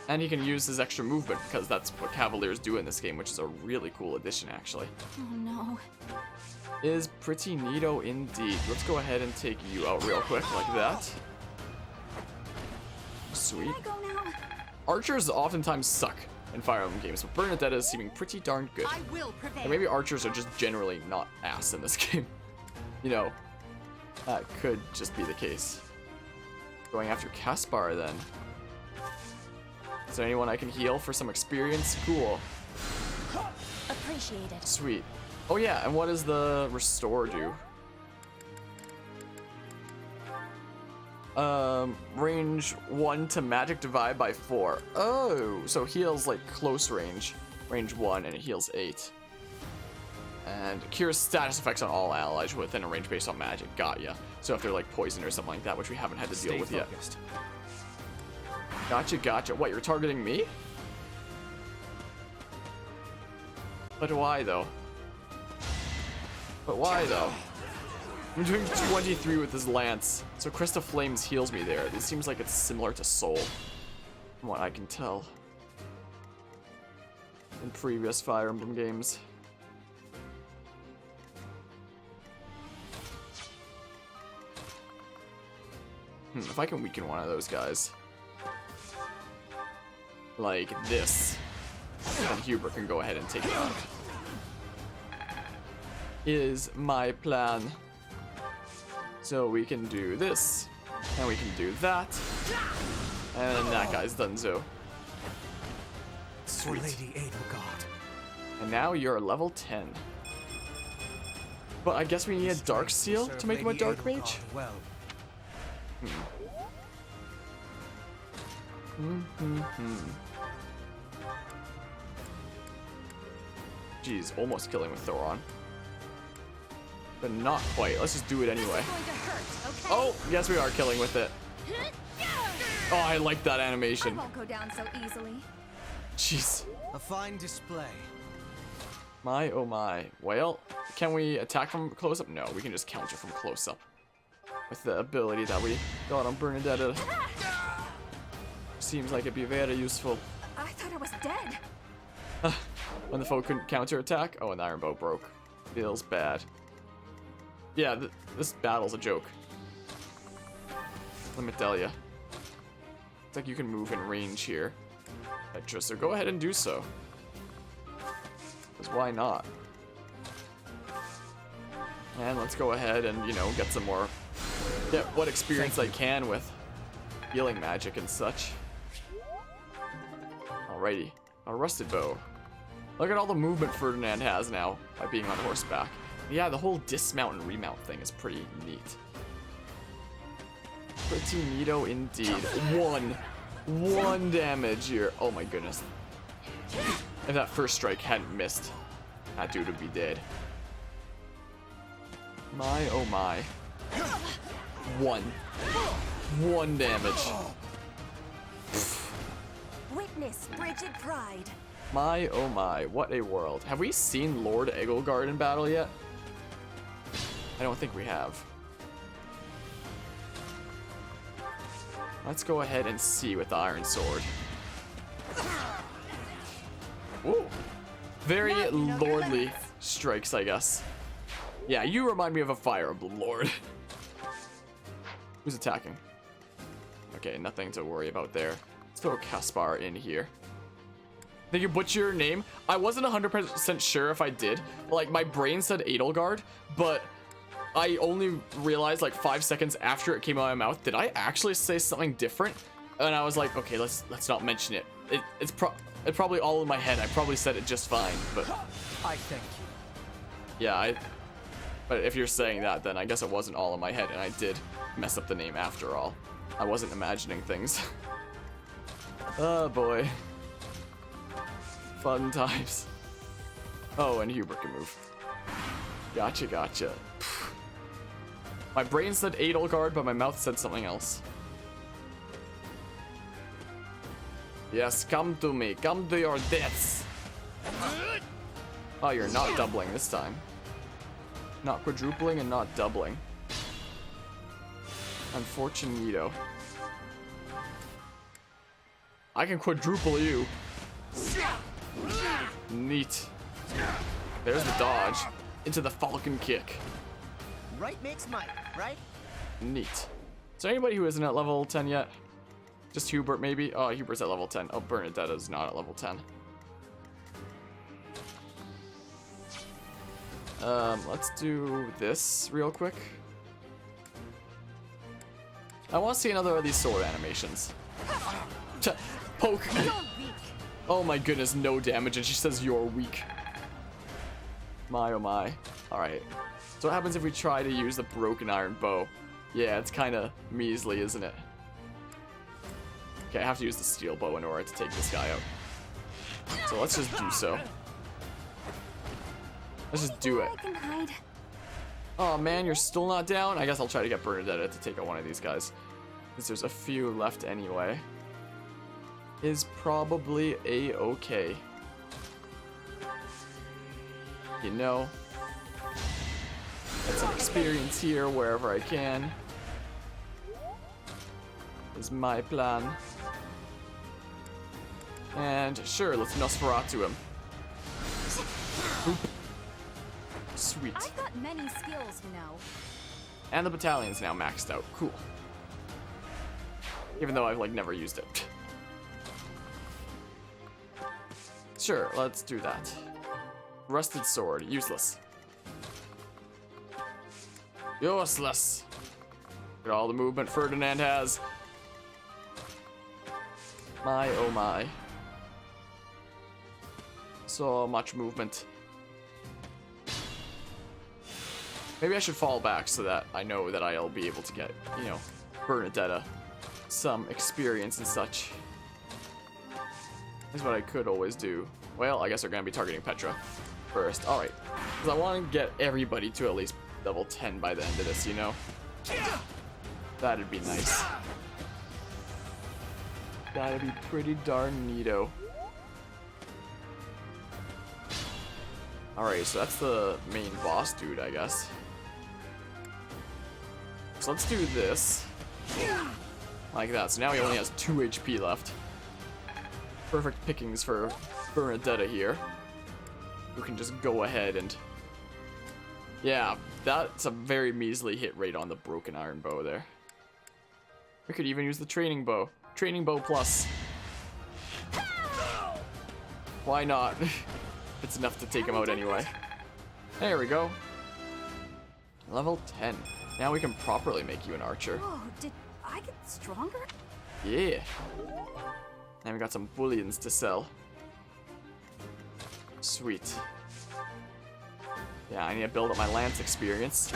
And he can use his extra movement because that's what Cavaliers do in this game, which is a really cool addition, actually. Oh no. Is pretty neato indeed. Let's go ahead and take you out real quick like that. Sweet. Can I go now? Archers oftentimes suck in Fire Emblem games, but Bernadetta is seeming pretty darn good. I will prevail. Or maybe archers are just generally not ass in this game. You know, that could just be the case. Going after Caspar then. Is there anyone I can heal for some experience? Cool. Appreciated. Sweet. Oh yeah, and what does the restore do? Range 1 to magic divide by 4. Oh, so heals like close range. Range 1 and it heals 8. And cures status effects on all allies within a range based on magic. Got ya. So if they're like poison or something like that, which we haven't had to deal with focused. Yet. Gotcha. What, you're targeting me? But why though? I'm doing 23 with his lance, so Crest of Flames heals me there. This seems like it's similar to Soul, from what I can tell, in previous Fire Emblem games. If I can weaken one of those guys, like this, then Hubert can go ahead and take it out. Is my plan. So we can do this. And we can do that. And then that guy's done too. Sweet. Lady Edelgard. And now you're level 10. But I guess we need a Dark Seal to make him a Dark Mage? Well. Jeez, almost killing with Thoron. But not quite. Let's just do it anyway. Oh, yes we are killing with it. Oh, I like that animation. I won't go down so easily. Jeez. A fine display. My oh my. Well, can we attack from close up? No, we can just counter from close up. With the ability that we got on Bernadetta. Seems like it'd be very useful. I thought I was dead. When the foe couldn't counter attack. Oh, and the iron bow broke. Feels bad. Yeah, this battle's a joke. Let me tell ya. It's like you can move in range here. Petra, so go ahead and do so. Because why not? And let's go ahead and, you know, get some more... Get what experience I can with healing magic and such. Alrighty. A rusted bow. Look at all the movement Ferdinand has now by being on horseback. Yeah, the whole dismount and remount thing is pretty neat. Pretty neato indeed. One damage here. Oh my goodness. If that first strike hadn't missed, that dude would be dead. My oh my. One damage. Witness frigid pride. My oh my, what a world. Have we seen Lord Edelgard in battle yet? I don't think we have. Let's go ahead and see with the Iron Sword. Whoa. Very lordly strikes, I guess. Yeah, you remind me of a Fire Emblem Lord. Who's attacking? Okay, nothing to worry about there. Let's throw Caspar in here. Did you butcher your name? I wasn't 100% sure if I did. Like, my brain said Edelgard, but I only realized like 5 seconds after it came out of my mouth, did I actually say something different? And I was like, okay, let's not mention it. It's probably all in my head. I probably said it just fine, but I thank you. yeah, but if you're saying that, then I guess it wasn't all in my head, and I did mess up the name after all. I wasn't imagining things. Oh boy. Fun times. Oh, and Hubert can move. Gotcha. My brain said Edelgard, but my mouth said something else. Yes, come to me. Come to your deaths. Oh, you're not doubling this time. Not quadrupling and not doubling. Unfortunito. I can quadruple you. Neat. There's the dodge. Into the falcon kick. Right makes might, right? Neat. Is there anybody who isn't at level 10 yet? Just Hubert, maybe? Oh, Hubert's at level 10. Oh, Bernadetta's not at level 10. Let's do this real quick. I want to see another of these sword animations. Poke. Oh my goodness, no damage, and she says you're weak. My oh my. Alright. So what happens if we try to use the broken iron bow? Yeah, it's kind of measly, isn't it? Okay, I have to use the steel bow in order to take this guy out. So let's just do so. Let's just do it. Oh man, you're still not down? I guess I'll try to get Bernadetta to take out one of these guys. Because there's a few left anyway. Is probably a-okay. You know. Get some experience here wherever I can. Is my plan. And sure, let's Nosferatu him. Oop. Sweet. I've got many skills, you know. And the battalion's now maxed out. Cool. Even though I've like never used it. Sure, let's do that. Rusted sword, useless. Useless. Look at all the movement Ferdinand has. My, oh my. So much movement. Maybe I should fall back so that I know that I'll be able to get, you know, Bernadetta some experience and such. That's what I could always do. Well, I guess we're gonna be targeting Petra first. Alright. Because I want to get everybody to at least level 10 by the end of this, you know? That'd be nice. That'd be pretty darn neato. Alright, so that's the main boss dude, I guess. So let's do this. Like that. So now he only has 2 HP left. Perfect pickings for Bernadetta here. Who can just go ahead and... Yeah, that's a very measly hit rate on the broken iron bow there. We could even use the training bow. Training bow plus. Why not? It's enough to take him out anyway. There we go. Level 10. Now we can properly make you an archer. Whoa, did I get stronger? Yeah. And we got some bullions to sell. Sweet. Yeah, I need to build up my lance experience.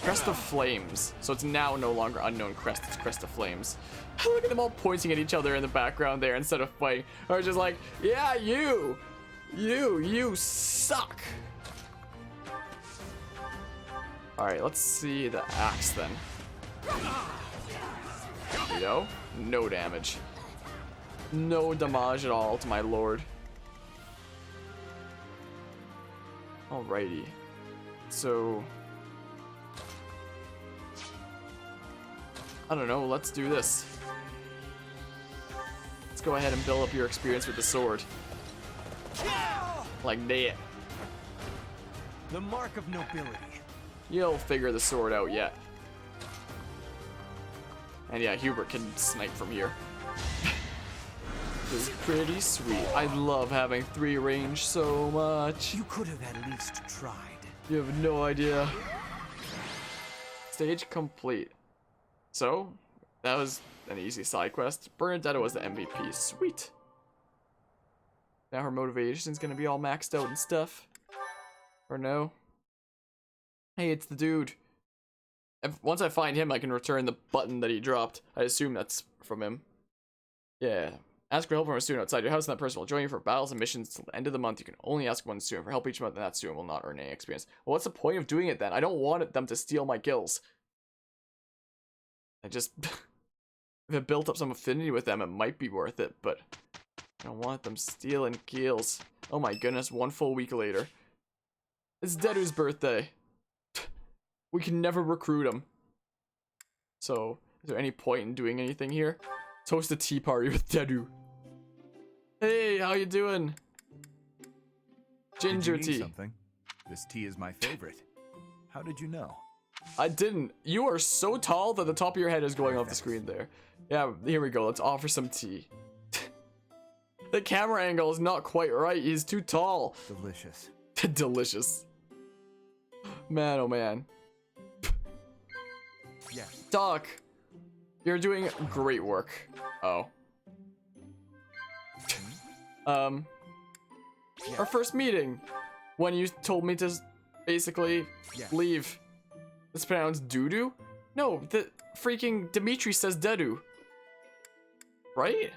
Crest of Flames. So it's now no longer Unknown Crest, it's Crest of Flames. Look at them all pointing at each other in the background there instead of fighting. Or just like, yeah, you suck. Alright, let's see the axe then. There you go. No damage. No damage at all to my lord. Alrighty. So... I don't know, let's do this. Let's go ahead and build up your experience with the sword. Like that. The mark of nobility. You'll figure the sword out yet. And yeah, Hubert can snipe from here. This is pretty sweet. I love having 3 range so much. You could have at least tried. You have no idea. Stage complete. So, that was an easy side quest. Bernadetta was the MVP. Sweet. Now her motivation's gonna be all maxed out and stuff. Or no? Hey, it's the dude. Once I find him, I can return the button that he dropped. I assume that's from him. Yeah. Ask for help from a student outside your house, and that person will join you for battles and missions till the end of the month. You can only ask one student for help each month, and that student will not earn any experience. Well, what's the point of doing it then? I don't want them to steal my kills. I just... if it built up some affinity with them, it might be worth it, but... I don't want them stealing kills. Oh my goodness, 1 full week later. It's Dedu's birthday. We can never recruit him. So, is there any point in doing anything here? Let's host a tea party with Dedu. Hey, how you doing? Ginger Did you need tea. Something? This tea is my favorite. How did you know? I didn't. You are so tall that the top of your head is going off the screen there. Yeah, here we go. Let's offer some tea. The camera angle is not quite right. He's too tall. Delicious. Delicious. Man, oh man. Yes. Doc, you're doing great work. Oh. Our first meeting, when you told me to basically leave. It's pronounced doo-doo? No, the freaking Dimitri says dedu. Right?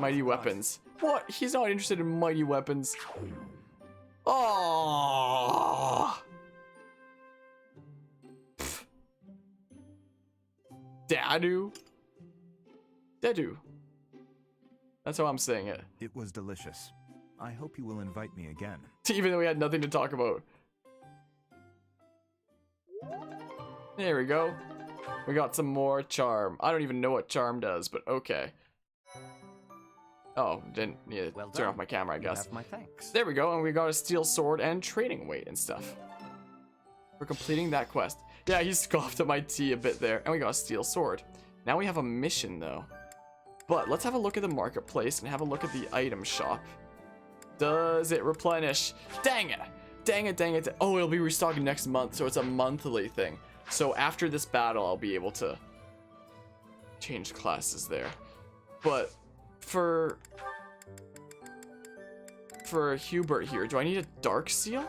Mighty weapons. What? He's not interested in mighty weapons. Oh. Dadu? Dedu. That's how I'm saying it. It was delicious. I hope you will invite me again. Even though we had nothing to talk about. There we go. We got some more charm. I don't even know what charm does, but okay. Oh, didn't need to turn off my camera, I guess. You have my thanks. There we go, and we got a steel sword and training weight and stuff. We're completing that quest. Yeah, he scoffed at my tea a bit there, and we got a steel sword. Now we have a mission, though. But let's have a look at the marketplace and have a look at the item shop. Does it replenish? Dang it! Dang it, dang it. Oh, it'll be restocking next month, so it's a monthly thing. So after this battle, I'll be able to change classes there. But for Hubert here, do I need a Dark Seal?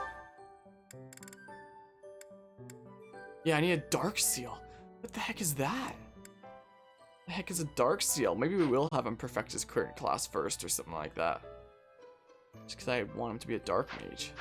Yeah, I need a Dark Seal. What the heck is that? The heck is a Dark Seal? Maybe we will have him perfect his current class first or something like that. Just because I want him to be a Dark Mage.